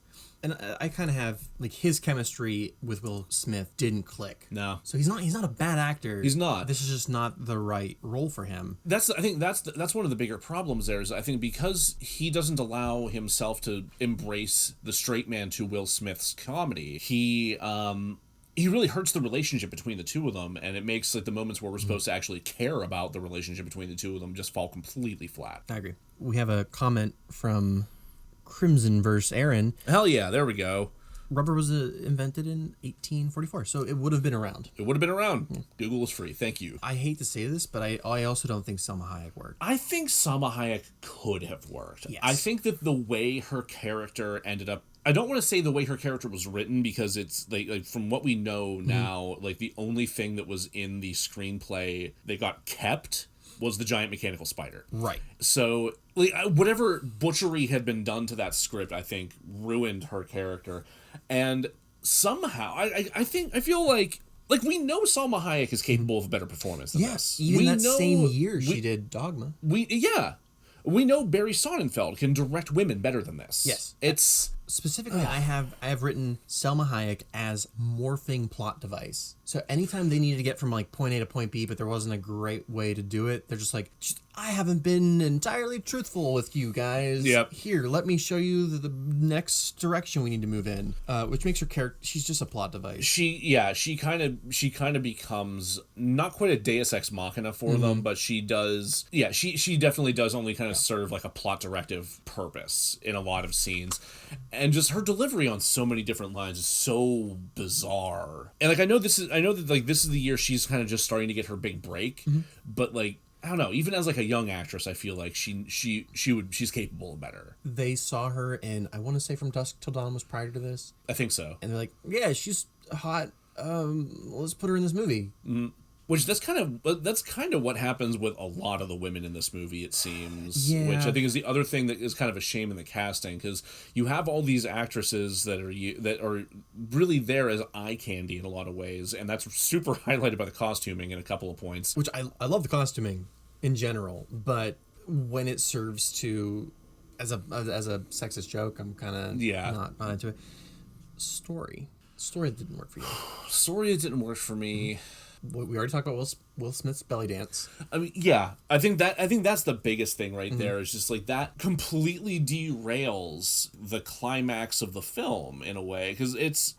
And I kind of have, like, his chemistry with Will Smith didn't click. No. So he's not a bad actor. He's not. This is just not the right role for him. I think that's one of the bigger problems there, is I think because he doesn't allow himself to embrace the straight man to Will Smith's comedy, he really hurts the relationship between the two of them, and it makes like the moments where we're supposed to actually care about the relationship between the two of them just fall completely flat. I agree. We have a comment from Crimson Verse Aaron. Hell yeah, there we go. Rubber was invented in 1844, so it would have been around. It would have been around. Yeah. Google is free. Thank you. I hate to say this, but I also don't think Selma Hayek worked. I think Selma Hayek could have worked. Yes. I think that the way her character ended up, I don't want to say the way her character was written, because it's like from what we know now, like the only thing that was in the screenplay that got kept was the giant mechanical spider. Right. So like whatever butchery had been done to that script, I think ruined her character. And somehow I feel like we know Salma Hayek is capable of a better performance than this. Even same year she did Dogma. We know Barry Sonnenfeld can direct women better than this. Yes. It's specifically I have written Selma Hayek as morphing plot device. So anytime they needed to get from like point A to point B, but there wasn't a great way to do it, they're just like, I haven't been entirely truthful with you guys. Yep. Here, let me show you the next direction we need to move in. Which makes her character, she's just a plot device. She kind of becomes not quite a Deus Ex Machina for them, but she does. Yeah, she definitely does only kind of serve like a plot directive purpose in a lot of scenes. And just her delivery on so many different lines is so bizarre. And like I know that like this is the year she's kind of just starting to get her big break, but like I don't know, even as like a young actress, I feel like she's capable of better. They saw her in, I want to say From Dusk Till Dawn was prior to this. I think so. And they're like, yeah, she's hot. Let's put her in this movie. Which that's kind of what happens with a lot of the women in this movie, it seems. Yeah. Which I think is the other thing that is kind of a shame in the casting, because you have all these actresses that are really there as eye candy in a lot of ways, and that's super highlighted by the costuming in a couple of points. Which I love the costuming in general, but when it serves to as a sexist joke, I'm kind of not into it. Story didn't work for you. Story didn't work for me. We already talked about Will Smith's belly dance. I mean, yeah, I think that's the biggest thing right there, is just like that completely derails the climax of the film in a way, because it's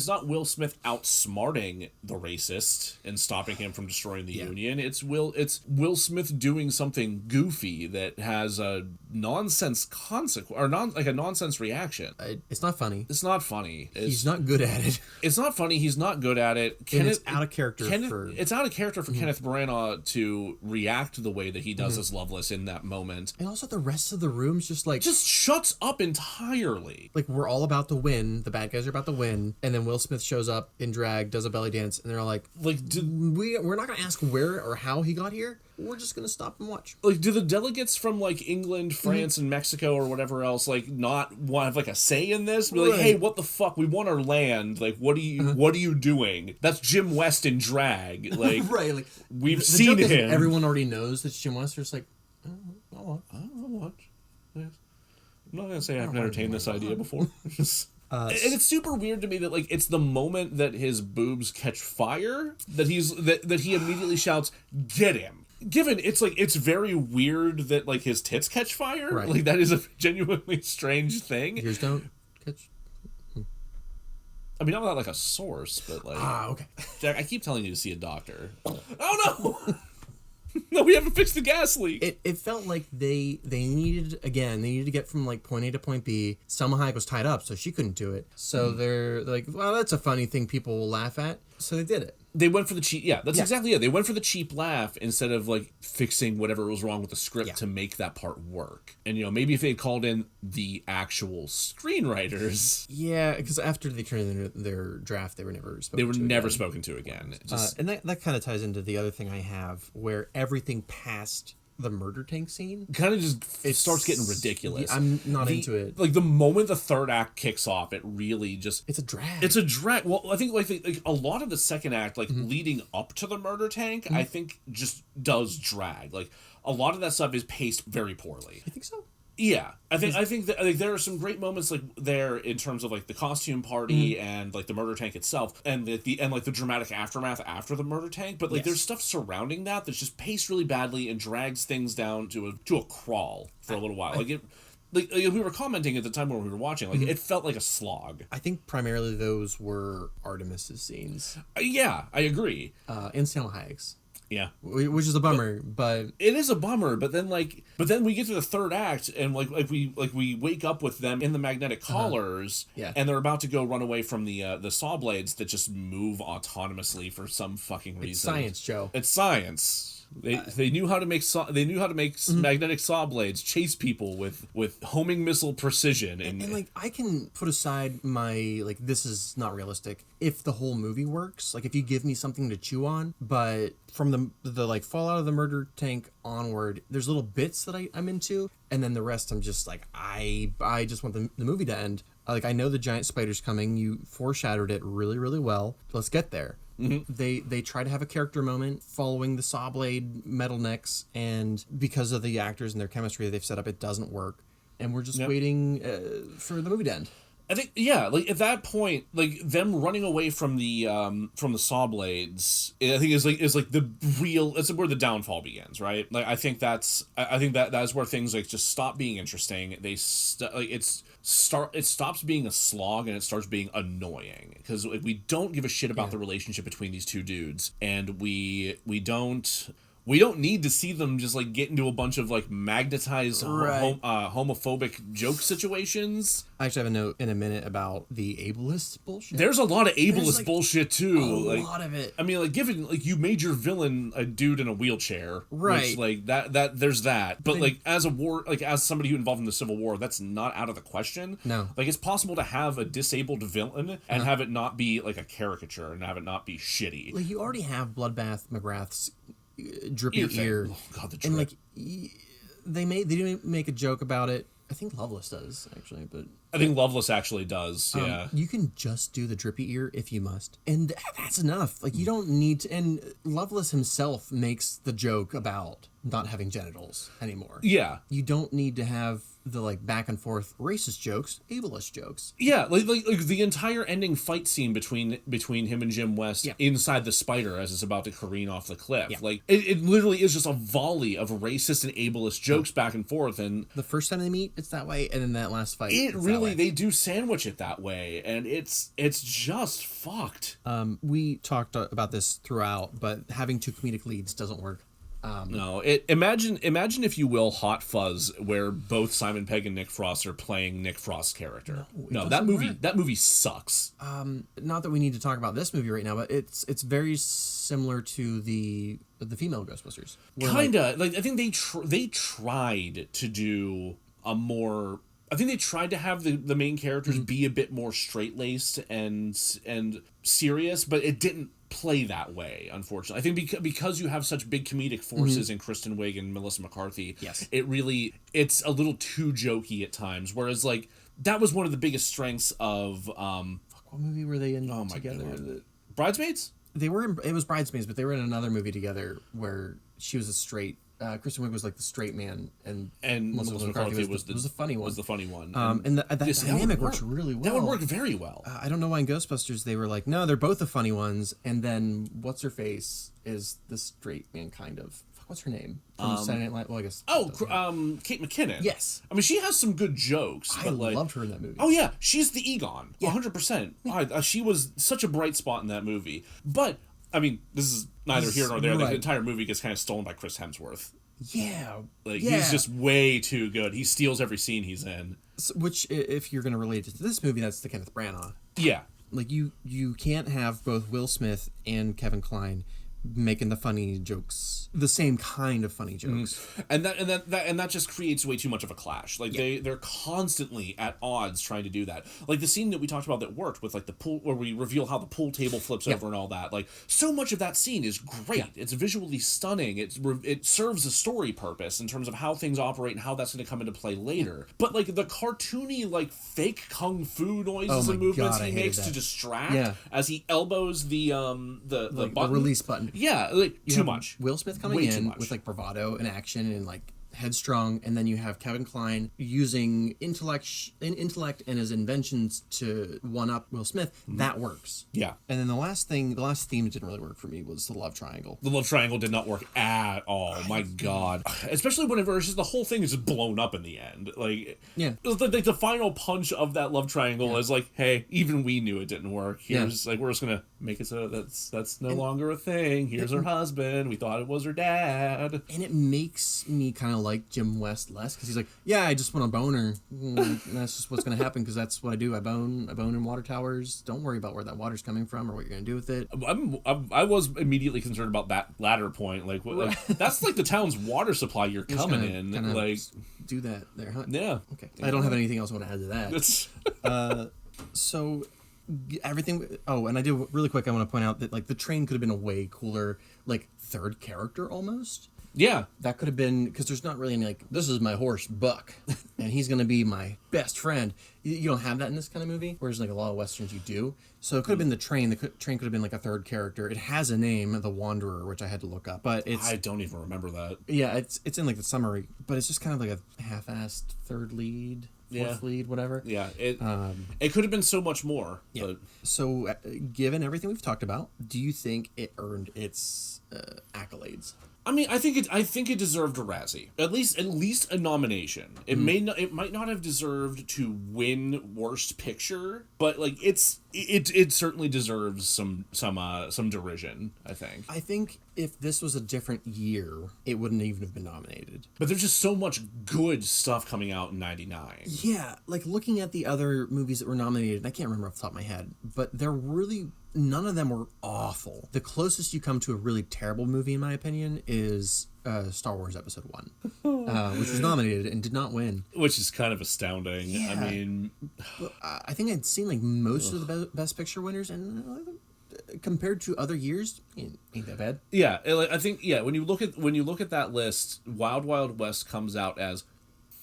not Will Smith outsmarting the racist and stopping him from destroying the Union. It's Will Smith doing something goofy that has a nonsense consequence, or a nonsense reaction. It's not funny. It's not funny. He's not good at it. It's not funny. He's not good at it. It's out of character. It's out of character for Kenneth Branagh to react the way that he does as Loveless in that moment. And also the rest of the room's just shuts up entirely. Like, we're all about to win. The bad guys are about to win. And then Will Smith shows up in drag, does a belly dance, and they're all like, we're not going to ask where or how he got here. We're just going to stop and watch. Like, do the delegates from, like, England, France, and Mexico or whatever else, like, not want to have, like, a say in this? Be like, hey, what the fuck? We want our land. Like, what are you doing? That's Jim West in drag. Like, right. Like, we've seen him. Everyone already knows that Jim West. It's like, I'll watch. Yes. I'm not going to say I haven't entertained this idea before. And it's super weird to me that, like, it's the moment that his boobs catch fire that he immediately shouts, "Get him!" Given it's very weird that, like, his tits catch fire. Right. Like, that is a genuinely strange thing. Yours don't catch. I mean, I'm not like a source, but like, okay. Jack, I keep telling you to see a doctor. Oh no! No, we haven't fixed the gas leak. It felt like they needed to get from, like, point A to point B. Selma Hayek was tied up, so she couldn't do it. So they're like, well, that's a funny thing people will laugh at. So they did it. They went for the cheap. Yeah, that's exactly it. They went for the cheap laugh instead of, like, fixing whatever was wrong with the script to make that part work. And, you know, maybe if they had called in the actual screenwriters. Yeah, because after they turned in their draft, they were never spoken to again. And that kind of ties into the other thing I have, where everything past the murder tank scene kind of it starts getting ridiculous. I'm not into it. Like, the moment the third act kicks off, it really just it's a drag. It's a drag. Well, I think like a lot of the second act, like leading up to the murder tank, I think just does drag. Like, a lot of that stuff is paced very poorly. I think so. Yeah, I think that, like, there are some great moments, like, there in terms of, like, the costume party and, like, the murder tank itself and like the dramatic aftermath after the murder tank. But, like, there's stuff surrounding that that's just paced really badly and drags things down to a crawl for a little while. Like, we were commenting at the time when we were watching, like, it felt like a slog. I think primarily those were Artemis's scenes. Yeah, I agree. And Selma Hayek's. Yeah, which is a bummer, but it is a bummer. But then we get to the third act, and we wake up with them in the magnetic collars, and they're about to go run away from the saw blades that just move autonomously for some fucking reason. It's science, Joe. It's science. They knew how to make magnetic saw blades chase people with homing missile precision and like, I can put aside my, like, this is not realistic if the whole movie works, like, if you give me something to chew on. But from the like fallout of the murder tank onward, there's little bits that I'm into, and then the rest I'm just like, I just want the movie to end. Like, I know the giant spider's coming. You foreshadowed it really, really well. Let's get there. They try to have a character moment following the saw blade metal necks, and because of the actors and their chemistry that they've set up, it doesn't work. And we're just waiting for the movie to end. I think, like, at that point, like, them running away from the saw blades, I think is like the real. It's where the downfall begins, right? Like, I think that's where things, like, just stop being interesting. It stops being a slog and it starts being annoying, because, like, we don't give a shit about the relationship between these two dudes, and we don't we don't need to see them just like get into a bunch of like magnetized homophobic joke situations. I actually have a note in a minute about the ableist bullshit. There's a lot of ableist bullshit too. A lot of it. I mean, like, given like you made your villain a dude in a wheelchair, right? Which, like that there's that. But like as somebody who involved in the Civil War, that's not out of the question. No, like it's possible to have a disabled villain and have it not be like a caricature and have it not be shitty. Like you already have Bloodbath McGrath's drippy ear. Oh god, the drip. And like they didn't make a joke about it. I think Loveless does actually, but I think Loveless actually does. Yeah, you can just do the drippy ear if you must, and that's enough. Like you don't need to. And Loveless himself makes the joke about not having genitals anymore. Yeah, you don't need to have the like back and forth racist jokes, ableist jokes. Yeah, like the entire ending fight scene between him and Jim West inside the spider as it's about to careen off the cliff. Yeah. Like it literally is just a volley of racist and ableist jokes back and forth. And the first time they meet, it's that way, and then that last fight, they do sandwich it that way, and it's just fucked. We talked about this throughout, but having two comedic leads doesn't work. No, imagine if you will Hot Fuzz, where both Simon Pegg and Nick Frost are playing Nick Frost's character. No, that movie sucks. Not that we need to talk about this movie right now, but it's very similar to the female Ghostbusters. Kinda like I think they tried to do a more. I think they tried to have the main characters be a bit more straight-laced and serious, but it didn't play that way, unfortunately. I think because you have such big comedic forces in Kristen Wiig and Melissa McCarthy, it's a little too jokey at times, whereas like that was one of the biggest strengths of what movie were they in together? Bridesmaids? It was Bridesmaids, but they were in another movie together where she was a straight Kristen Wiig was like the straight man, and Melissa McCarthy was the funny one. And that dynamic works really well. That would work very well. I don't know why in Ghostbusters they were like, no, they're both the funny ones, and then what's her face is the straight man kind of. What's her name? From Saturday Night Live. Well, I guess. Kate McKinnon. Yes. I mean, she has some good jokes. I loved her in that movie. Oh yeah, she's the Egon. 100%. She was such a bright spot in that movie, but. I mean, this is neither here nor there. Right. The entire movie gets kind of stolen by Chris Hemsworth. Yeah. He's just way too good. He steals every scene he's in. So, which, if you're going to relate it to this movie, that's the Kenneth Branagh. Yeah. Like, you can't have both Will Smith and Kevin Kline making the funny jokes, the same kind of funny jokes, and that just creates way too much of a clash. Like they're constantly at odds trying to do that. Like the scene that we talked about that worked with like the pool, where we reveal how the pool table flips over and all that. Like so much of that scene is great. It's visually stunning. It serves a story purpose in terms of how things operate and how that's going to come into play later. But like the cartoony like fake kung fu noises and movements he makes to distract as he elbows the button, the release button. Yeah, like too much. Will Smith coming in with like bravado and action and like headstrong, and then you have Kevin Kline using intellect and his inventions to one up Will Smith. That works. Yeah. And then the last theme that didn't really work for me was the love triangle. The love triangle did not work at all. My God. Especially whenever it's just the whole thing is just blown up in the end. Like the final punch of that love triangle is like, hey, even we knew it didn't work. Here's like we're just gonna make it so that's no longer a thing. Here's her husband. We thought it was her dad. And it makes me kind of like Jim West less, because he's like, yeah, I just want a boner. That's just what's going to happen, because that's what I do. I bone in water towers. Don't worry about where that water's coming from or what you're going to do with it. I was immediately concerned about that latter point. Like, that's like the town's water supply you're coming in. Like, do that there, huh? Yeah. Okay. I don't have anything else I want to add to that. So everything. Oh, and I do really quick. I want to point out that like the train could have been a way cooler, like third character almost. Yeah, that could have been, because there's not really any like, this is my horse Buck, and he's gonna be my best friend. You don't have that in this kind of movie, whereas like a lot of westerns you do. So it could have been the train. The train could have been like a third character. It has a name, the Wanderer, which I had to look up, but I don't even remember that. Yeah, it's in like the summary, but it's just kind of like a half-assed third lead. Fourth lead, whatever. Yeah, it could have been so much more. Yeah. But. So, given everything we've talked about, do you think it earned its accolades? I mean, I think it deserved a Razzie, at least a nomination. It may might not have deserved to win Worst Picture, but like it certainly deserves some derision, I think. I think if this was a different year, it wouldn't even have been nominated. But there's just so much good stuff coming out in 99. Yeah, like looking at the other movies that were nominated, and I can't remember off the top of my head, but they're really, none of them were awful. The closest you come to a really terrible movie, in my opinion, is Star Wars Episode 1, which was nominated and did not win. Which is kind of astounding. Yeah. I mean... I think I'd seen like most of the Best Picture winners, and compared to other years, ain't that bad. Yeah, I think, when you look at that list, Wild Wild West comes out as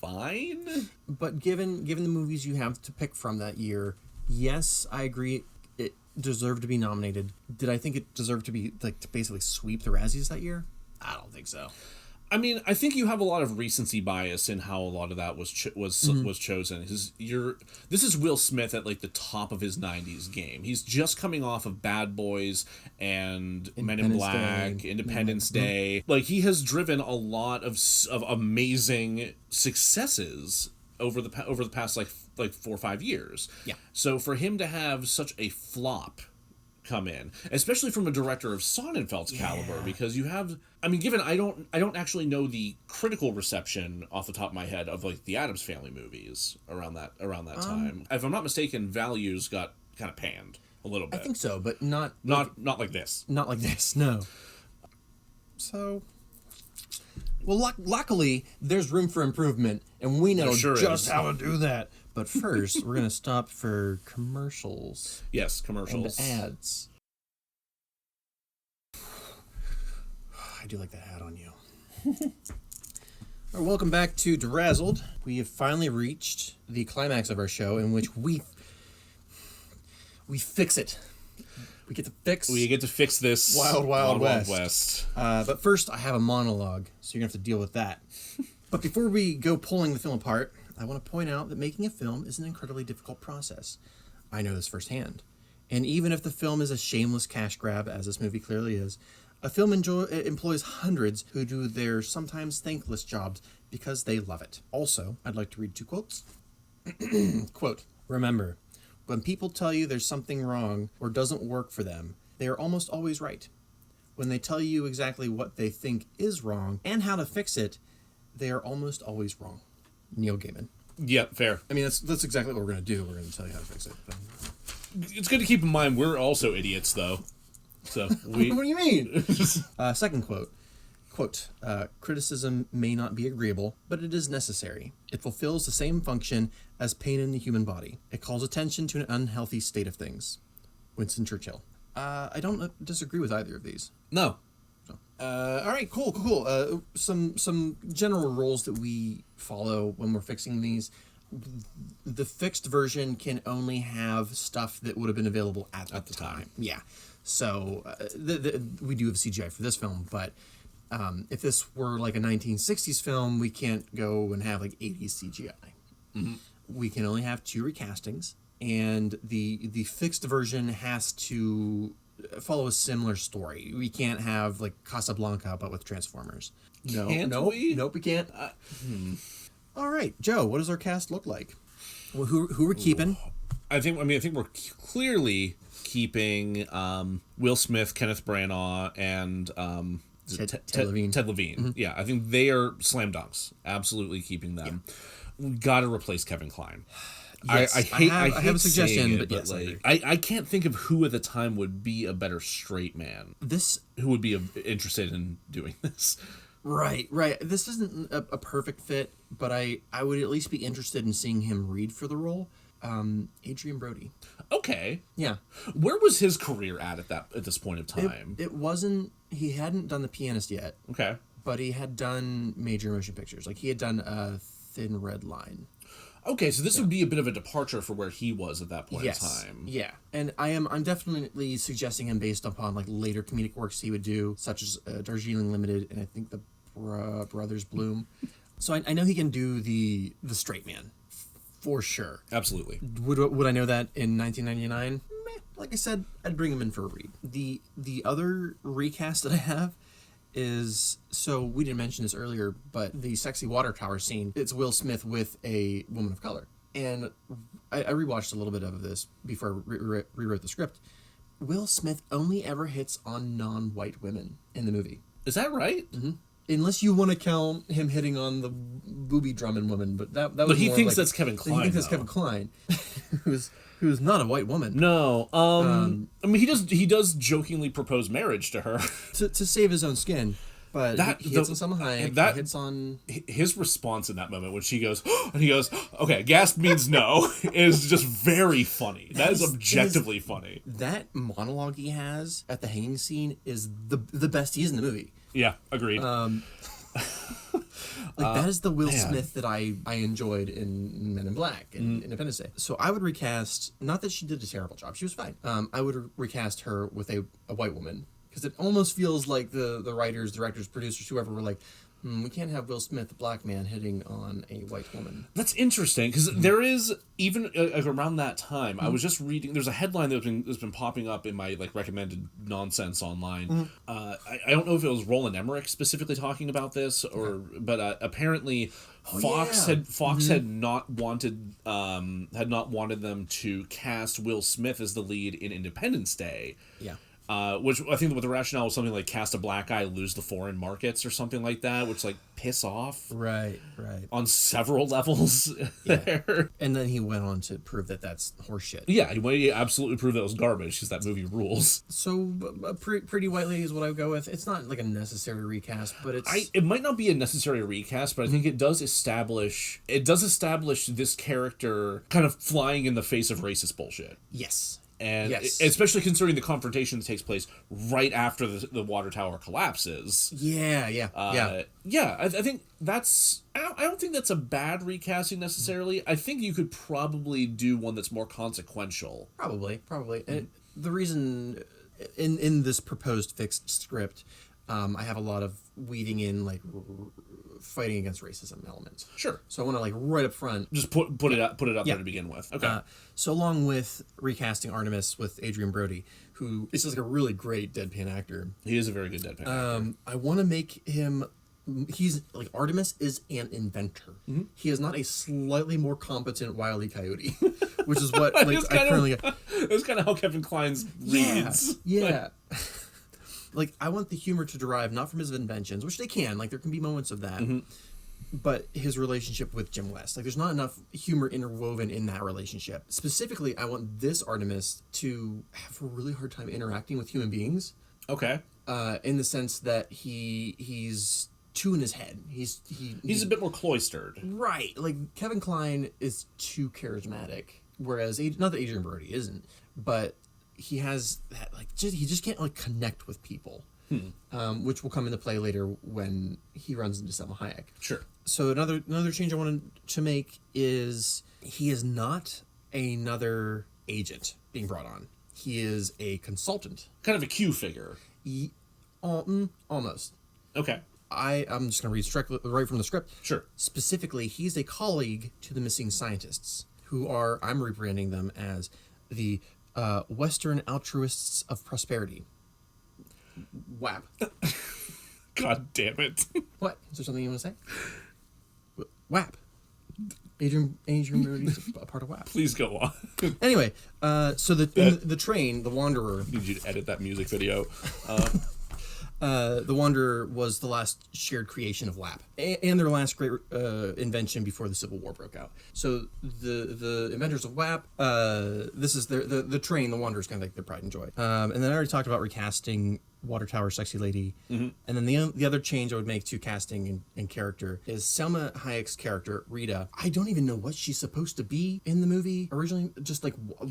fine. But given the movies you have to pick from that year, yes, I agree it deserved to be nominated. Did I think it deserved to be like to basically sweep the Razzies that year? I don't think so. I mean, I think you have a lot of recency bias in how a lot of that was chosen. This is Will Smith at like the top of his 90s game. He's just coming off of Bad Boys and Men in Black, Independence Day. Like, he has driven a lot of amazing successes over the past like 4 or 5 years. Yeah. So for him to have such a flop come in, especially from a director of Sonnenfeld's caliber, because you have, I mean, given I don't actually know the critical reception off the top of my head of like the Addams Family movies around that time. If I'm not mistaken, Values got kind of panned a little bit. I think so, but not like this. Not like this, no. So, well, luckily, there's room for improvement, and we know just how to do that. But first, we're going to stop for commercials. Yes, commercials. And ads. I do like that hat on you. Well, welcome back to DeRazzled. We have finally reached the climax of our show in which we fix it. We get to fix this Wild West. But first, I have a monologue, so you're going to have to deal with that. But before we go pulling the film apart, I want to point out that making a film is an incredibly difficult process. I know this firsthand. And even if the film is a shameless cash grab, as this movie clearly is, a film employs hundreds who do their sometimes thankless jobs because they love it. Also, I'd like to read 2 quotes. Quote, "Remember, when people tell you there's something wrong or doesn't work for them, they are almost always right. When they tell you exactly what they think is wrong and how to fix it, they are almost always wrong." Neil Gaiman. Yeah, fair. I mean, that's exactly what we're going to do. We're going to tell you how to fix it. It's good to keep in mind we're also idiots, though. So What do you mean? Second quote. Quote, "Criticism may not be agreeable, but it is necessary. It fulfills the same function as pain in the human body. It calls attention to an unhealthy state of things." Winston Churchill. I don't disagree with either of these. No. All right, cool. Some general rules that we follow when we're fixing these. The fixed version can only have stuff that would have been available at the time. Yeah. So we do have CGI for this film, but if this were like a 1960s film, we can't go and have like 80s CGI. Mm-hmm. We can only have 2 recastings, and the fixed version has to follow a similar story. We can't have like Casablanca but with Transformers. Nope, we can't. All right, Joe, what does our cast look like? Well, who we're keeping? I think we're clearly keeping Will Smith, Kenneth Branagh, and Ted Levine. Ted Levine. Mm-hmm. Yeah, I think they are slam dunks. Absolutely keeping them. Yeah. We got to replace Kevin Kline. Yes, I have a suggestion, but yes, like, I can't think of who at the time would be a better straight man. Who would be interested in doing this. Right. This isn't a perfect fit, but I would at least be interested in seeing him read for the role. Adrian Brody. Okay. Yeah. Where was his career at this point of time? It wasn't. He hadn't done The Pianist yet. Okay. But he had done major motion pictures. Like he had done a Thin Red Line. Okay, so this would be a bit of a departure for where he was at that point in time. Yeah, and I'm definitely suggesting him based upon like later comedic works he would do, such as Darjeeling Limited and I think the Brothers Bloom. So I know he can do the straight man, for sure. Absolutely. Would I know that in 1999? Like I said, I'd bring him in for a read. The other recast that I have is, so we didn't mention this earlier, but the sexy water tower scene, it's Will Smith with a woman of color. And I rewatched a little bit of this before I rewrote the script. Will Smith only ever hits on non-white women in the movie. Is that right? Mm-hmm. Unless you want to count him hitting on the booby drumming woman, but that was. But he more thinks like, that's Kevin Kline. He thinks that's Kevin Kline, who's not a white woman. No, I mean he does jokingly propose marriage to her to save his own skin. But he hits on Salma Hayek. He hits on his response in that moment when she goes and he goes, "Okay, gasp means no," is just very funny. That is objectively funny. That monologue he has at the hanging scene is the best he is in the movie. Yeah, agreed. That is the Will Smith that I enjoyed in Men in Black and Independence Day. So I would recast, not that she did a terrible job, she was fine. I would recast her with a white woman, because it almost feels like the writers, directors, producers, whoever were like, we can't have Will Smith, a black man, hitting on a white woman. That's interesting, because there is, even around that time, I was just reading, there's a headline that's been popping up in my recommended nonsense online. I don't know if it was Roland Emmerich specifically talking about this, but apparently Fox had not wanted them to cast Will Smith as the lead in Independence Day. Yeah. Which I think the rationale was something like cast a black guy, lose the foreign markets or something like that, which piss off. Right. On several levels. There. And then he went on to prove that that's horseshit. Yeah, he absolutely proved that was garbage because that movie rules. So, Pretty White Lady is what I would go with. It's not a necessary recast, but it might not be a necessary recast, but I think it does establish this character kind of flying in the face of racist bullshit. Yes. And especially considering the confrontation that takes place right after the water tower collapses. I think that's... I don't think that's a bad recasting necessarily. I think you could probably do one that's more consequential. Probably. And the reason in this proposed fixed script, I have a lot of weeding in fighting against racism elements. Sure. So I want to right up front just put it up there to begin with. Okay. So along with recasting Artemis with Adrian Brody, who is just a really great deadpan actor. He is a very good deadpan actor. I want to make him. He's Artemis is an inventor. Mm-hmm. He is not a slightly more competent Wile E. Coyote, which is what I currently. That's kind of how Kevin Kline's reads. Yeah. I want the humor to derive not from his inventions, which they can. There can be moments of that, but his relationship with Jim West. There's not enough humor interwoven in that relationship. Specifically, I want this Artemis to have a really hard time interacting with human beings. Okay. In the sense that he's too in his head. He's a bit more cloistered. Right. Kevin Kline is too charismatic, whereas not that Adrian Brody isn't, but he has that he just can't connect with people, which will come into play later when he runs into Salma Hayek. Sure. So another change I wanted to make is he is not another agent being brought on. He is a consultant, kind of a Q figure. Almost. Okay. I'm just going to read right from the script. Sure. Specifically, he's a colleague to the missing scientists, who I'm rebranding them as the Western Altruists of Prosperity. WAP. God damn it. What? Is there something you want to say? WAP. Adrian Brody's a part of WAP. Please go on. Anyway, so the train, the Wanderer... I need you to edit that music video. The Wanderer was the last shared creation of WAP and their last great invention before the Civil War broke out. So the inventors of WAP, this is the train, the Wanderer is kind of their pride and joy. And then I already talked about recasting Water Tower Sexy Lady. Mm-hmm. And then the other change I would make to casting and character is Salma Hayek's character, Rita. I don't even know what she's supposed to be in the movie originally, just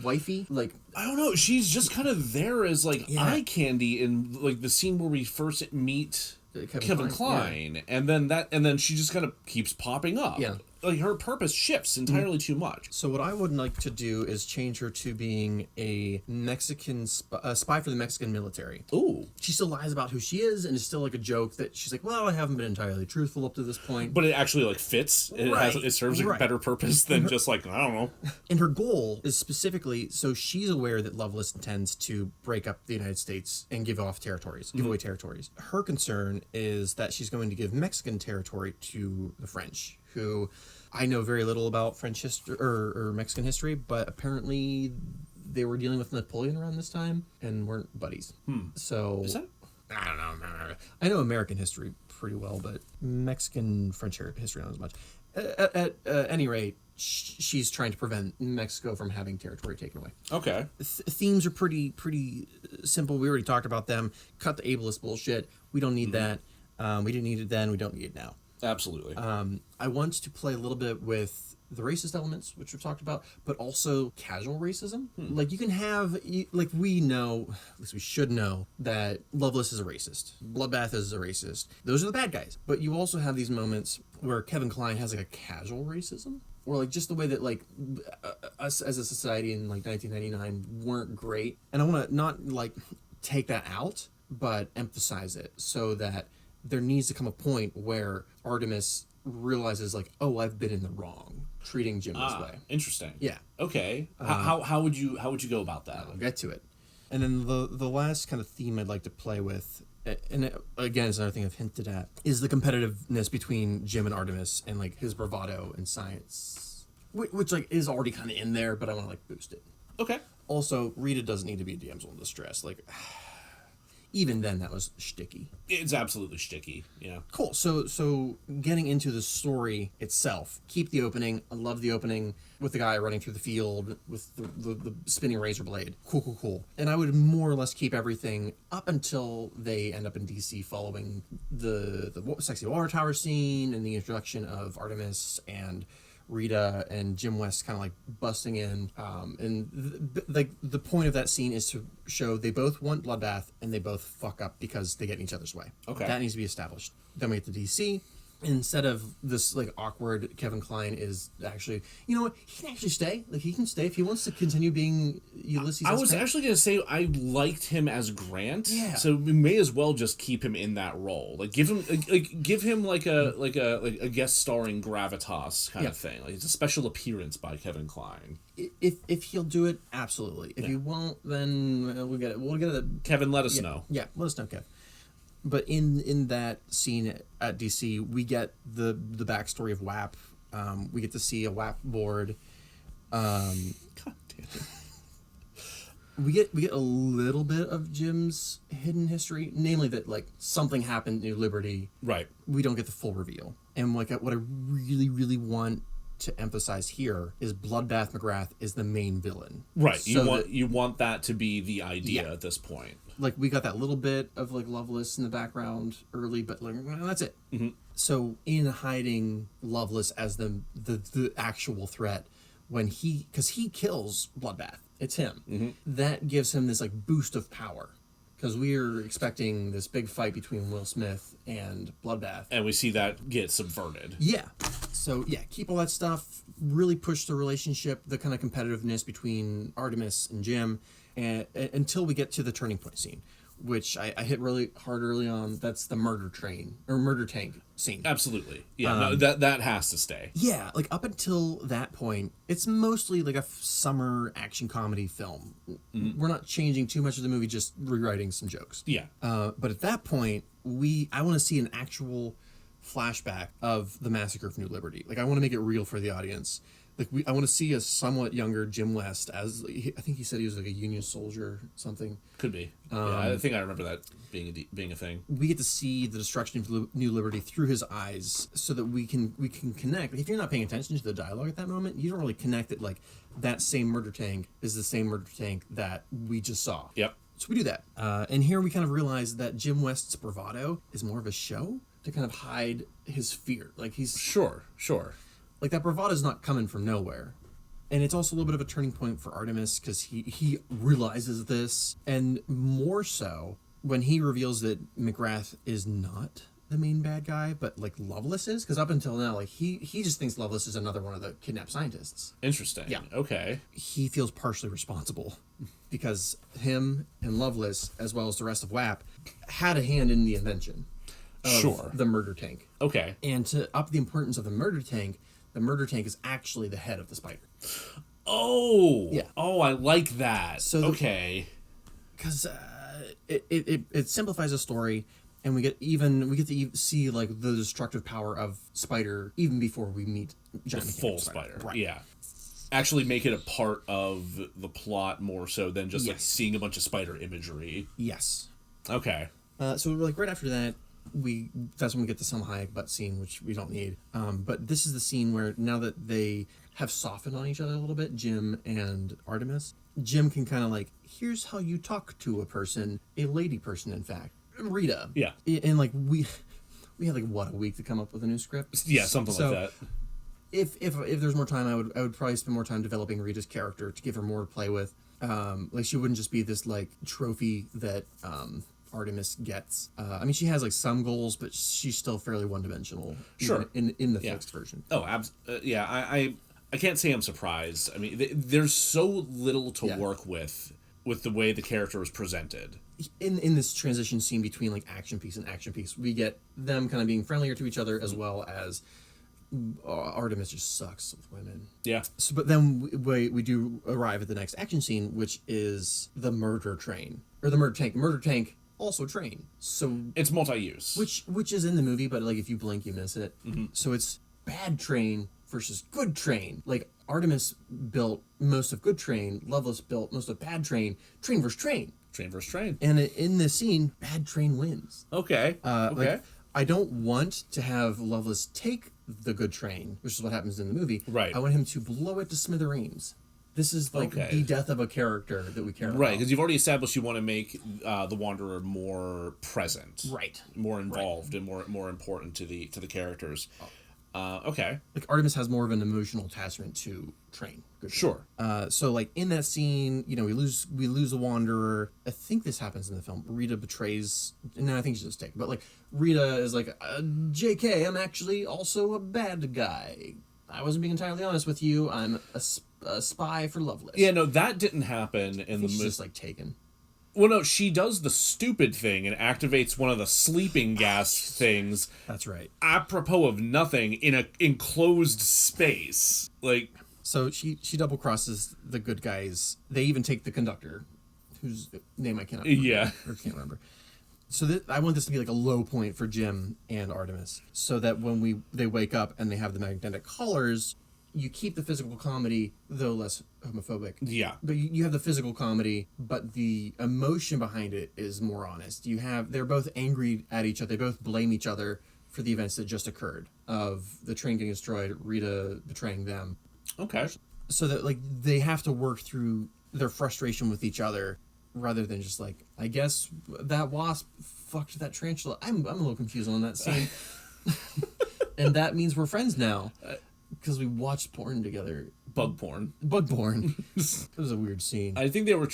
wifey. I don't know. She's just kind of there as eye candy in the scene where we first meet Kevin Kline. Yeah. And then she just kind of keeps popping up. Yeah. like her purpose shifts entirely too much. So what I would like to do is change her to being a Mexican spy for the Mexican military. Ooh. She still lies about who she is, and it's still like a joke that she's like, well, I haven't been entirely truthful up to this point. But it actually like fits. It serves a better purpose than just like, I don't know. And her goal is specifically, so she's aware that Lovelace intends to break up the United States and give away territories. Her concern is that she's going to give Mexican territory to the French, who I know very little about French history or Mexican history, but apparently they were dealing with Napoleon around this time and weren't buddies. So Is that? I don't know. I know American history pretty well, but Mexican French history not as much. At any rate, she's trying to prevent Mexico from having territory taken away. Okay. Themes are pretty simple. We already talked about them. Cut the ableist bullshit. We don't need that. We didn't need it then. We don't need it now. Absolutely. I want to play a little bit with the racist elements, which we've talked about, but also casual racism. Like you can have, like we know, at least we should know, that Lovelace is a racist. Bloodbath is a racist. Those are the bad guys. But you also have these moments where Kevin Kline has like a casual racism. Or like just the way that like us as a society in like 1999 weren't great. And I want to not like take that out, but emphasize it so that there needs to come a point where Artemis realizes like, oh, I've been in the wrong treating Jim this way. Interesting. Yeah. Okay. How would you go about that? I'll get to it. And then the last kind of theme I'd like to play with, and again, it's another thing I've hinted at, is the competitiveness between Jim and Artemis and like his bravado and science, which like is already kind of in there, but I want to like boost it. Okay. Also, Rita doesn't need to be a damsel in distress. Like, even then, that was shticky. It's absolutely shticky. Yeah. Cool. So getting into the story itself, keep the opening. I love the opening with the guy running through the field with the spinning razor blade. Cool. And I would more or less keep everything up until they end up in DC, following the sexy water tower scene and the introduction of Artemis and Rita and Jim West kind of like busting in, and the point of that scene is to show they both want bloodbath and they both fuck up because they get in each other's way. Okay, that needs to be established. Then we get to DC. Instead of this like awkward, Kevin Kline is actually, you know what, he can actually stay. Like he can stay if he wants to continue being Ulysses. I was actually gonna say I liked him as Grant. Yeah. So we may as well just keep him in that role. Like give him like a guest starring gravitas kind of thing. Like it's a special appearance by Kevin Kline. If he'll do it, absolutely. If he won't, then we'll get it. We'll get it. Kevin, let us know. Yeah, let us know, Kev. But in that scene at DC, we get the backstory of WAP. We get to see a WAP board. God damn it. We get a little bit of Jim's hidden history, namely that like something happened in New Liberty. Right. We don't get the full reveal. And like what I really want to emphasize here is Bloodbath McGrath is the main villain. Right. So you want that to be the idea at this point. Like we got that little bit of like Lovelace in the background early, but like that's it. Mm-hmm. So in hiding Lovelace as the actual threat, because he kills Bloodbath, it's him. Mm-hmm. That gives him this like boost of power. Because we are expecting this big fight between Will Smith and Bloodbath. And we see that get subverted. Yeah. So, yeah, keep all that stuff. Really push the relationship, the kind of competitiveness between Artemis and Jim, until we get to the turning point scene, which I hit really hard early on. That's the murder tank scene. Absolutely. Yeah, no, that has to stay. Yeah, like up until that point, it's mostly like a summer action comedy film. Mm-hmm. We're not changing too much of the movie, just rewriting some jokes. Yeah. But at that point, I want to see an actual flashback of the massacre of New Liberty. Like I want to make it real for the audience. Like I want to see a somewhat younger Jim West as I think he said he was like a Union soldier or something. Could be. Yeah, I think I remember that being a thing. We get to see the destruction of New Liberty through his eyes, so that we can connect. If you're not paying attention to the dialogue at that moment, you don't really connect it. Like that same murder tank is the same murder tank that we just saw. Yep. So we do that, and here we kind of realize that Jim West's bravado is more of a show to kind of hide his fear. Like he's sure. Like that bravado is not coming from nowhere. And it's also a little bit of a turning point for Artemis because he realizes this, and more so when he reveals that McGrath is not the main bad guy, but like Lovelace is, because up until now, like he just thinks Lovelace is another one of the kidnapped scientists. Interesting. Yeah. Okay. He feels partially responsible because him and Lovelace, as well as the rest of WAP, had a hand in the invention of the murder tank. Okay. And to up the importance of the murder tank is actually the head of the spider. Oh. Yeah. Oh, I like that. So okay. Because it simplifies the story, and we get to see like the destructive power of Spider even before we meet Giant Full Spider. Right. Yeah. Actually make it a part of the plot more so than just like seeing a bunch of spider imagery. Yes. Okay. So like right after that, that's when we get the Selma Hayek butt scene, which we don't need. But this is the scene where now that they have softened on each other a little bit, Jim and Artemis, Jim can kind of like, here's how you talk to a person, a lady person, in fact. Rita. Yeah. And like we had like what, a week to come up with a new script? Yeah, something like that. If there's more time, I would probably spend more time developing Rita's character to give her more to play with. Like she wouldn't just be this like trophy that Artemis gets. I mean, she has like some goals, but she's still fairly one-dimensional. Sure. In the fixed version. Oh, yeah. I can't say I'm surprised. I mean, there's so little to work with the way the character is presented. In this transition scene between like action piece and action piece, we get them kind of being friendlier to each other, as well as Artemis just sucks with women. Yeah. So, but then we do arrive at the next action scene, which is the murder train or the murder tank. Murder tank also train. So it's multi-use. Which is in the movie, but like if you blink, you miss it. Mm-hmm. So it's bad train versus good train. Like Artemis built most of good train, Lovelace built most of bad train. Train versus train. Train versus train. And in this scene, bad train wins. Okay. Okay. Like, I don't want to have Lovelace take the good train, which is what happens in the movie. Right. I want him to blow it to smithereens. This is like the death of a character that we care about. Right, because you've already established you want to make the Wanderer more present. Right. More involved and more important to the characters. Okay. Like Artemis has more of an emotional attachment to Train. Sure. So like in that scene, we lose the Wanderer. I think this happens in the film. Rita betrays. No, I think she's a mistake. But like Rita is like, "J.K., I'm actually also a bad guy. I wasn't being entirely honest with you. I'm a spy for Lovelace." Yeah, no, that didn't happen in the movie. She's just like taken. Well, no, she does the stupid thing and activates one of the sleeping gas things. That's right. Apropos of nothing in an enclosed space. Like, so she double crosses the good guys. They even take the conductor, whose name I cannot remember. Yeah. Or can't remember. So I want this to be like a low point for Jim and Artemis, so that when they wake up and they have the magnetic collars, you keep the physical comedy, though less homophobic. Yeah. But you have the physical comedy, but the emotion behind it is more honest. They're both angry at each other. They both blame each other for the events that just occurred, of the train getting destroyed, Rita betraying them. Okay. So that like they have to work through their frustration with each other, rather than just like, I guess that wasp fucked that tarantula. I'm a little confused on that scene. And that means we're friends now. Because we watched porn together. Bug porn. It was a weird scene. I think they were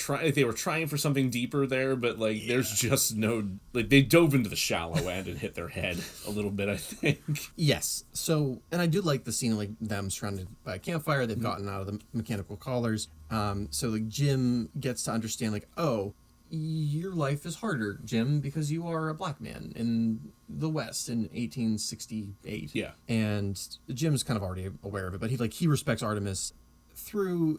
trying for something deeper there, but like there's just no, like, they dove into the shallow end and hit their head a little bit, I think. Yes. So, and I do like the scene of like them surrounded by a campfire. They've gotten out of the mechanical collars. So like Jim gets to understand like, oh, your life is harder, Jim, because you are a black man in the West in 1868. Yeah. And Jim's kind of already aware of it, but he respects Artemis through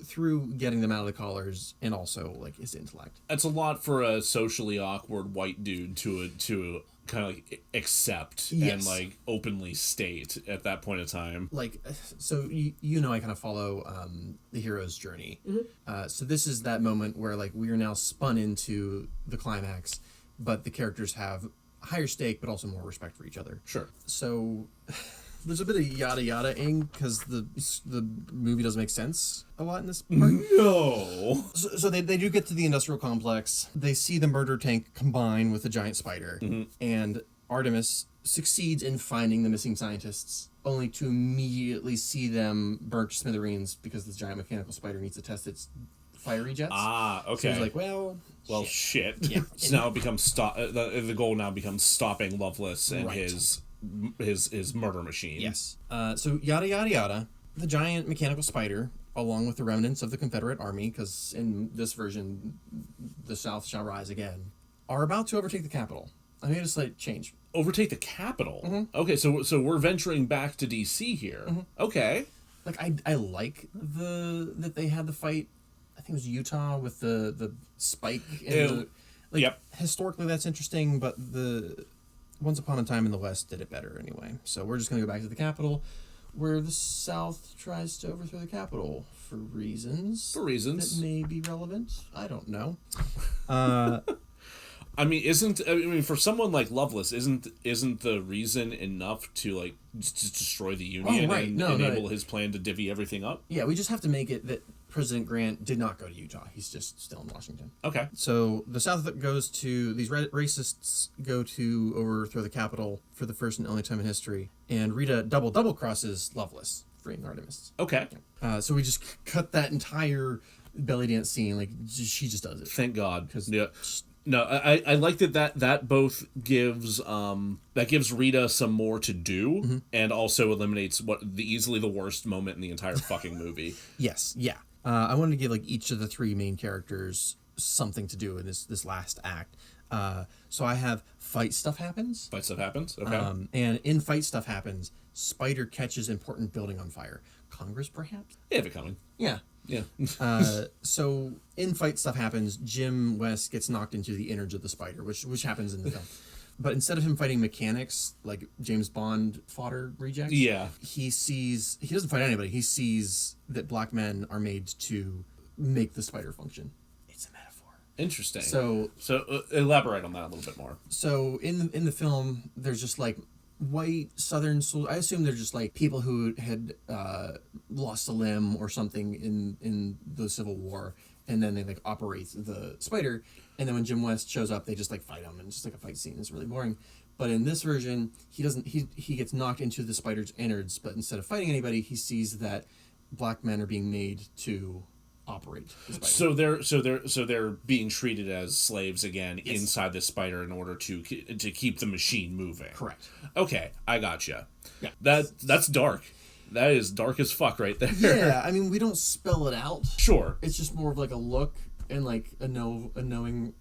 getting them out of the collars, and also like his intellect. That's a lot for a socially awkward white dude to kind of like accept and like openly state at that point in time. Like, so I kind of follow the hero's journey. Mm-hmm. So this is that moment where like we are now spun into the climax, but the characters have a higher stake, but also more respect for each other. Sure. So there's a bit of yada yada-ing because the movie doesn't make sense a lot in this part. No. So they do get to the industrial complex. They see the murder tank combine with the giant spider, mm-hmm. and Artemis succeeds in finding the missing scientists, only to immediately see them burnt to smithereens because this giant mechanical spider needs to test its fiery jets. Ah, okay. So he's like, well, shit. Yeah. So now it becomes the goal now becomes stopping Loveless and Right. his murder machine. Yes. So yada yada yada. The giant mechanical spider, along with the remnants of the Confederate Army, because in this version, the South shall rise again, are about to overtake the Capitol. I made a slight change. Overtake the Capitol. Okay, so we're venturing back to DC here. Okay. Like I like that they had the fight. I think it was Utah with the spike. And Yep. Historically, that's interesting, but the Once Upon a Time in the West did it better anyway. So we're just gonna go back to the Capitol, where the South tries to overthrow the Capitol for reasons. That may be relevant. I don't know. I mean, for someone like Loveless, isn't the reason enough to like just destroy the Union and enable his plan to divvy everything up? Yeah, we just have to make it that President Grant did not go to Utah. He's just still in Washington. Okay. So the South goes to these racists go to overthrow the Capitol for the first and only time in history, and Rita double crosses Loveless, freeing Artemis. Okay. So we just cut that entire belly dance scene. Like she just does it. Thank God. Yeah. No, I like that both gives Rita some more to do and also eliminates easily the worst moment in the entire fucking movie. Yes, yeah. I wanted to give like each of the three main characters something to do in this last act. So I have fight stuff happens. Fight stuff happens. Okay. And in fight stuff happens, Spider catches important building on fire. Congress, perhaps. They have it coming. Yeah. Yeah. So in fight stuff happens, Jim West gets knocked into the innards of the spider, which happens in the film. But instead of him fighting mechanics like James Bond fodder rejects, he doesn't fight anybody. He sees that black men are made to make the spider function. It's a metaphor. Interesting. So elaborate on that a little bit more. So in the film, there's just like white Southern soldiers. I assume they're just like people who had lost a limb or something in the Civil War, and then they like operate the spider. And then when Jim West shows up, they just like fight him, and it's just like a fight scene. It's really boring. But in this version, he doesn't. He gets knocked into the spider's innards, but instead of fighting anybody, he sees that black men are being made to operate the spider. So they're being treated as slaves again inside the spider in order to keep the machine moving. Correct. Okay, I gotcha. Yeah. That's dark. That is dark as fuck right there. Yeah, I mean we don't spell it out. Sure. It's just more of like a look and like a knowing,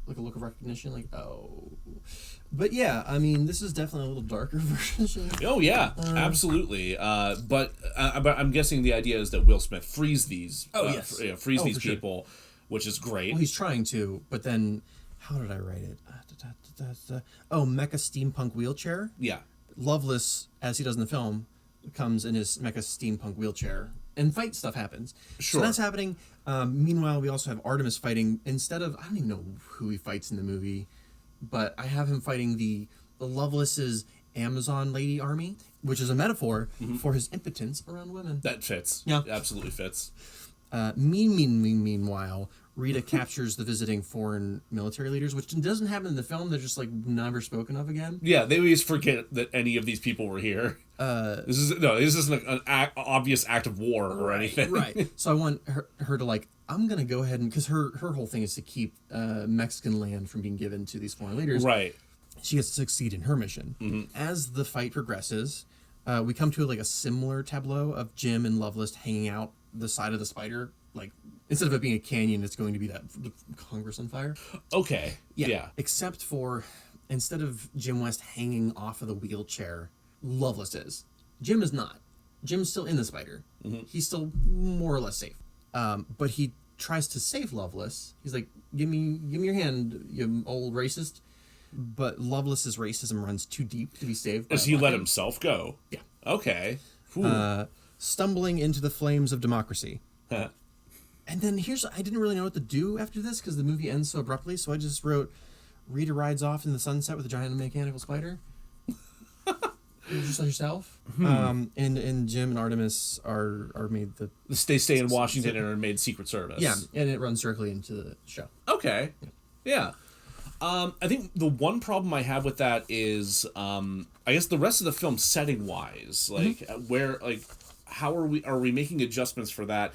like a look of recognition, like oh. But yeah, I mean this is definitely a little darker version. Oh yeah, absolutely. But I'm guessing the idea is that Will Smith frees these. Frees these people, sure. Which is great. Well, he's trying to, but then how did I write it? Oh, mecha steampunk wheelchair. Yeah. Loveless, as he does in the film, comes in his mecha steampunk wheelchair, and fight stuff happens. Sure. So that's happening. Meanwhile, we also have Artemis fighting. Instead of, I don't even know who he fights in the movie, but I have him fighting the Loveless's Amazon lady army, which is a metaphor for his impotence around women. That fits. Yeah. Absolutely fits. Meanwhile, Rita captures the visiting foreign military leaders, which doesn't happen in the film. They're just like never spoken of again. Yeah, they always forget that any of these people were here. This isn't an obvious act of war or anything. Right. So I want her to like, I'm gonna go ahead and because her whole thing is to keep Mexican land from being given to these foreign leaders. Right. She gets to succeed in her mission. Mm-hmm. As the fight progresses, we come to like a similar tableau of Jim and Loveless hanging out the side of the spider. Like instead of it being a canyon, it's going to be that Congress on fire. Okay. Yeah. Except for instead of Jim West hanging off of the wheelchair, Loveless is. Jim is not. Jim's still in the spider. Mm-hmm. He's still more or less safe. But he tries to save Loveless. He's like, "Give me your hand, you old racist." But Loveless's racism runs too deep to be saved. Does he let himself go? Yeah. Okay. Stumbling into the flames of democracy. And then I didn't really know what to do after this because the movie ends so abruptly, so I just wrote, Rita rides off in the sunset with a giant mechanical spider. Just like yourself. And Jim and Artemis are made the... They stay in Washington and are made Secret Service. Yeah, and it runs directly into the show. Okay. Yeah. I think the one problem I have with that is, I guess the rest of the film setting-wise, like, where, like... how are we making adjustments for that,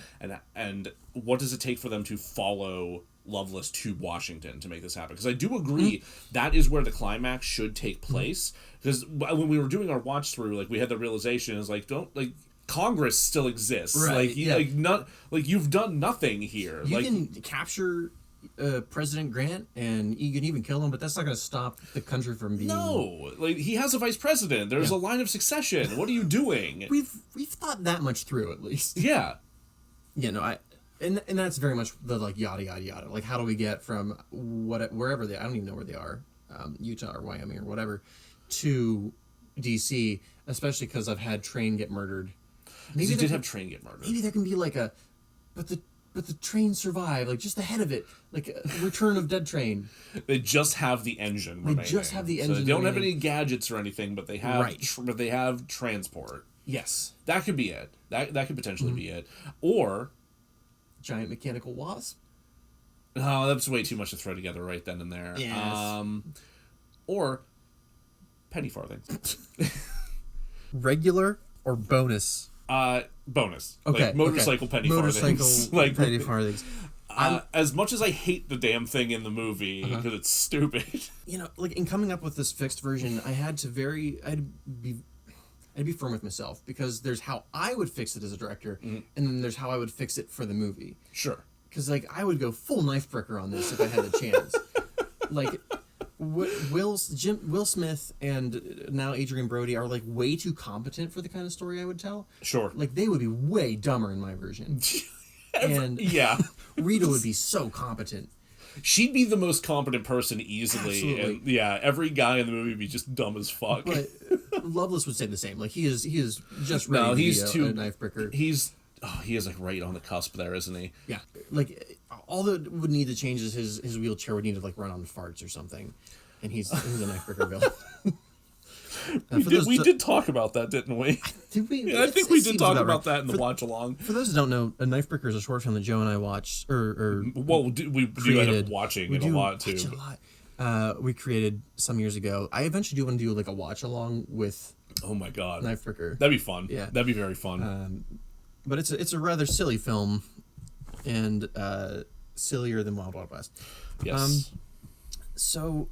and what does it take for them to follow Loveless to Washington to make this happen? Because I do agree that is where the climax should take place. Because when we were doing our watch through, like, we had the realization is like, don't, like, Congress still exists, right? Like you've done nothing here. You like, can capture President Grant and you can even kill him, but that's not going to stop the country from being. No, like, he has a vice president. There's a line of succession. What are you doing? We've thought that much through, at least. Yeah. You know, and that's very much the, like, yada yada yada. Like, how do we get from wherever I don't even know where they are, Utah or Wyoming or whatever, to DC, especially because I've had Train get murdered. Maybe did have Train get murdered. Maybe there can be like but the train survived, like just the head of it, like a Return of Dead Train. They just have the engine remaining. They just have the engine. So they don't have any gadgets or anything, but they have right. They have transport. Yes, that could be it. That could potentially be it. Or giant mechanical wasp. Oh, that's way too much to throw together right then and there. Yes. Or penny farthing. Regular or bonus? Bonus. Okay. Like, motorcycle penny farthings. Like penny farthings. As much as I hate the damn thing in the movie because it's stupid. You know, like, in coming up with this fixed version, I'd be firm with myself, because there's how I would fix it as a director, and then there's how I would fix it for the movie. Sure. Because, like, I would go full knife breaker on this if I had the chance. Like, Will Smith and now Adrian Brody are, like, way too competent for the kind of story I would tell. Sure. Like, they would be way dumber in my version. And yeah. Rita would be so competent. She'd be the most competent person easily. Absolutely. And yeah, every guy in the movie would be just dumb as fuck. But Loveless would say the same. Like, he is just ready to be a knife breaker. He is, like, right on the cusp there, isn't he? Yeah. Like, all that would need to change is his wheelchair would need to, like, run on farts or something. And he's a knife breaker villain. We did talk about that, didn't we? Did we? Yeah, I think we did talk about that in the watch along. For those who don't know, A Knife Breaker is a short film that Joe and I watched, we do end up watching it a lot too. We created some years ago. I eventually do want to do, like, a watch along with. Oh my god, Knife Breaker. That'd be fun. Yeah, that'd be very fun. But it's a rather silly film, and sillier than Wild Wild West. Yes. So,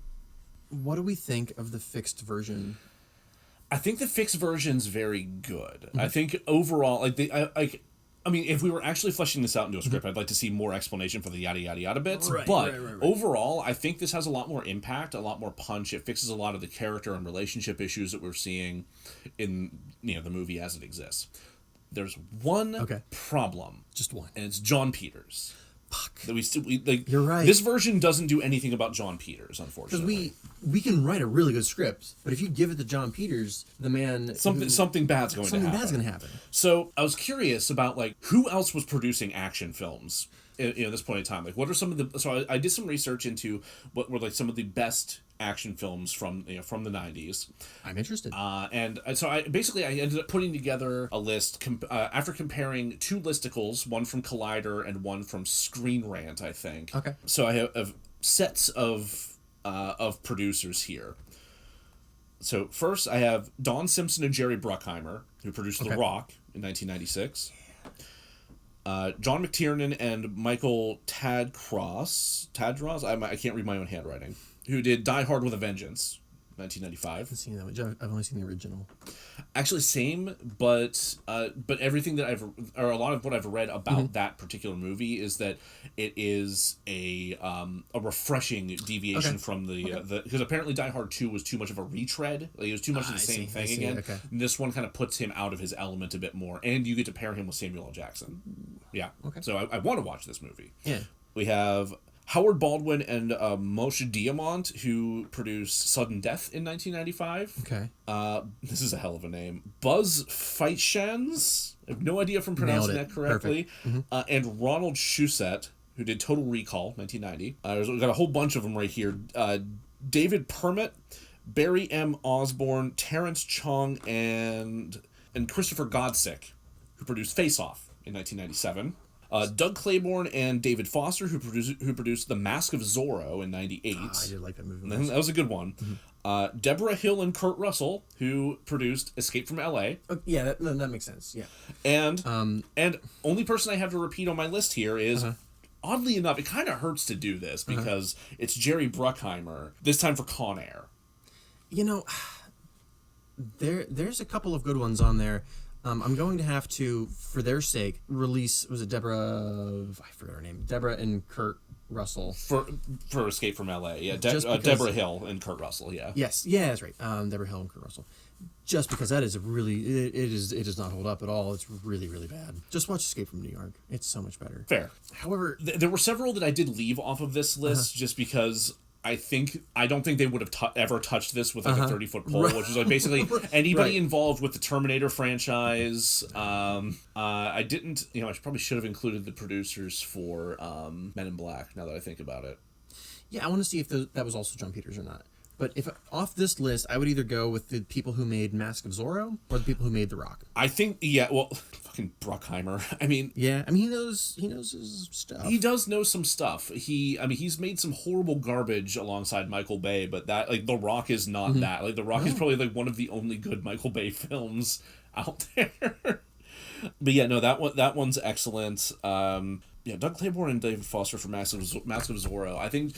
what do we think of the fixed version? I think the fixed version's very good. I think overall, like, I mean, if we were actually fleshing this out into a script, I'd like to see more explanation for the yada yada yada bits. Right, but right. overall, I think this has a lot more impact, a lot more punch. It fixes a lot of the character and relationship issues that we're seeing in, you know, the movie as it exists. There's one problem, just one, and it's John Peters. Fuck. That You're right. This version doesn't do anything about John Peters, unfortunately. Because we can write a really good script, but if you give it to John Peters, the man, something bad's going to happen. So I was curious about, like, who else was producing action films at this point in time. Like, what are some of the? So I did some research into what were, like, some of the best action films from the 90s. I'm interested. And so I ended up putting together a list after comparing two listicles, one from Collider and one from Screen Rant, I think. Okay. So I have sets of producers here. So first I have Don Simpson and Jerry Bruckheimer, who produced The Rock in 1996. John McTiernan and Michael Tadros, I can't read my own handwriting, who did Die Hard with a Vengeance, 1995. I haven't seen that. I've only seen the original. Actually, same, but everything that or a lot of what I've read about that particular movie is that it is a refreshing deviation from the because apparently Die Hard 2 was too much of a retread. Like, it was too much of the same thing again. Okay. And this one kind of puts him out of his element a bit more, and you get to pair him with Samuel L. Jackson. Yeah. Okay. So I want to watch this movie. Yeah. We have Howard Baldwin and Moshe Diamant, who produced Sudden Death in 1995. Okay. This is a hell of a name. Buzz Feitshans, I have no idea if I'm pronouncing that correctly. And Ronald Shusett, who did Total Recall, 1990. We've got a whole bunch of them right here. David Permit, Barry M. Osborne, Terrence Chong, and Christopher Godsick, who produced Face Off in 1997. Doug Claiborne and David Foster, who produced The Mask of Zorro in 98. I did like that movie. That was a good one. Deborah Hill and Kurt Russell, who produced Escape from L.A. Yeah, that makes sense. Yeah. And only person I have to repeat on my list here is, oddly enough, it kind of hurts to do this because it's Jerry Bruckheimer, this time for Con Air. You know, there's a couple of good ones on there. I'm going to have to, for their sake, release, was it Deborah, I forgot her name, Deborah and Kurt Russell. For Escape from L.A., yeah. Deborah Hill and Kurt Russell, yeah. Yes, yeah, that's right. Deborah Hill and Kurt Russell. Just because that is a really, it does not hold up at all. It's really, really bad. Just watch Escape from New York. It's so much better. Fair. However, there were several that I did leave off of this list just because I don't think they would have ever touched this with like a 30-foot pole, which is like basically anybody involved with the Terminator franchise. I didn't, I probably should have included the producers for Men in Black. Now that I think about it, yeah, I want to see if that was also John Peters or not. But if off this list, I would either go with the people who made Mask of Zorro or the people who made The Rock. I think, fucking Bruckheimer. He knows his stuff. He does know some stuff. He's made some horrible garbage alongside Michael Bay, but that, like, The Rock is not that. Like, The Rock is probably like one of the only good Michael Bay films out there. But yeah, no, that one's excellent. Doug Claiborne and David Foster for Mask of Zorro. I think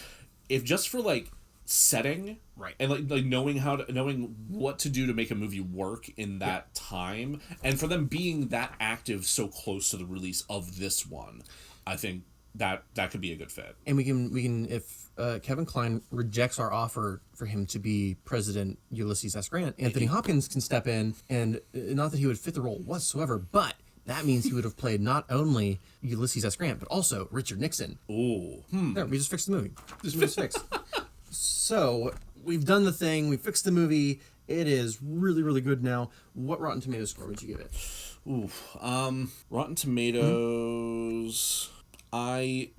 if just for like setting, right, and like knowing what to do to make a movie work in that time, and for them being that active so close to the release of this one, I think that could be a good fit. And we can if Kevin Kline rejects our offer for him to be President Ulysses S. Grant, Anthony Hopkins can step in, and not that he would fit the role whatsoever, but that means he would have played not only Ulysses S. Grant, but also Richard Nixon. Ooh. There, we just fixed the movie. Just fixed. So, we've done the thing. We fixed the movie. It is really, really good now. What Rotten Tomatoes score would you give it? Rotten Tomatoes... I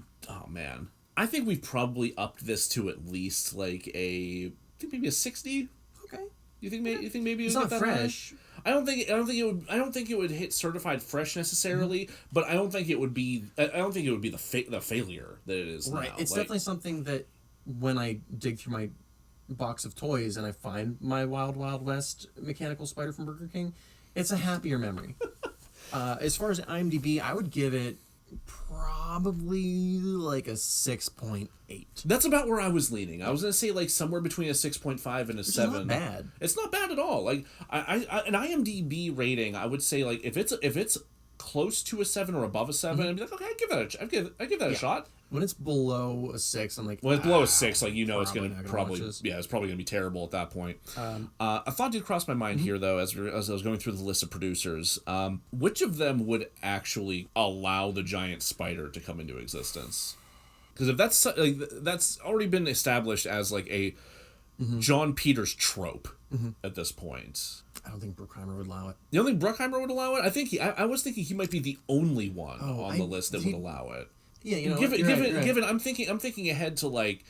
think we've probably upped this to at least like maybe a 60. Okay. You think maybe it's not fresh. I don't think it would hit certified fresh necessarily, but I don't think it would be the failure that it is right. now. It's definitely something that when I dig through my box of toys and I find my Wild Wild West mechanical spider from Burger King, it's a happier memory. As far as IMDb, I would give it probably like a 6.8. That's about where I was leaning. I was gonna say like somewhere between a 6.5 and a 7. It's not bad. It's not bad at all. Like I an IMDb rating, I would say like if it's close to a 7 or above a 7, I'd be like, okay, I'd give that a shot. When it's below a 6, I'm like, when it's below a 6, like it's gonna probably it's probably gonna be terrible at that point. A thought did cross my mind here though as I was going through the list of producers. Which of them would actually allow the giant spider to come into existence? Because if that's already been established as like a John Peters trope at this point. I don't think Bruckheimer would allow it. You don't think Bruckheimer would allow it? I think I was thinking he might be the only one on the list that would allow it. Yeah, given I'm thinking ahead to like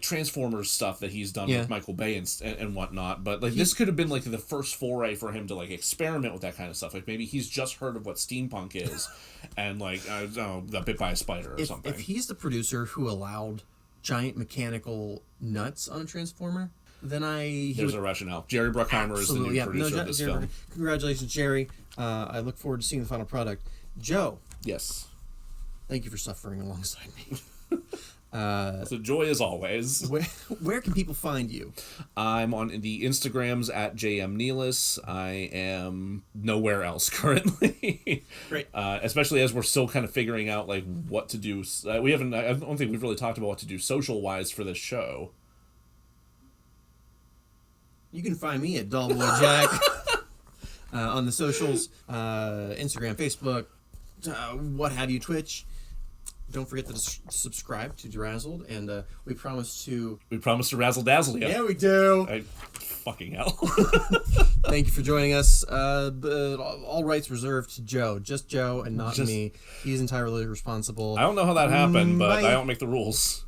Transformers stuff that he's done with Michael Bay and whatnot, but like this could have been like the first foray for him to like experiment with that kind of stuff. Like maybe he's just heard of what steampunk is, and like got bit by a spider or something. If he's the producer who allowed giant mechanical nuts on a Transformer, then there's a rationale. Jerry Bruckheimer is the new producer of this film. Congratulations, Jerry. I look forward to seeing the final product. Joe. Yes. Thank you for suffering alongside me. It's a joy as always. Where can people find you? I'm on the Instagrams at JMNeelis. I am nowhere else currently. Great. Especially as we're still kind of figuring out like what to do. I don't think we've really talked about what to do social wise for this show. You can find me at Dullboy Jack on the socials, Instagram, Facebook, what have you, Twitch. Don't forget to subscribe to DeRazzled, and we promise to razzle dazzle you. Yeah, we do. Fucking hell. Thank you for joining us. All rights reserved to Joe. Just Joe and not me. He's entirely responsible. I don't know how that happened, but I don't make the rules.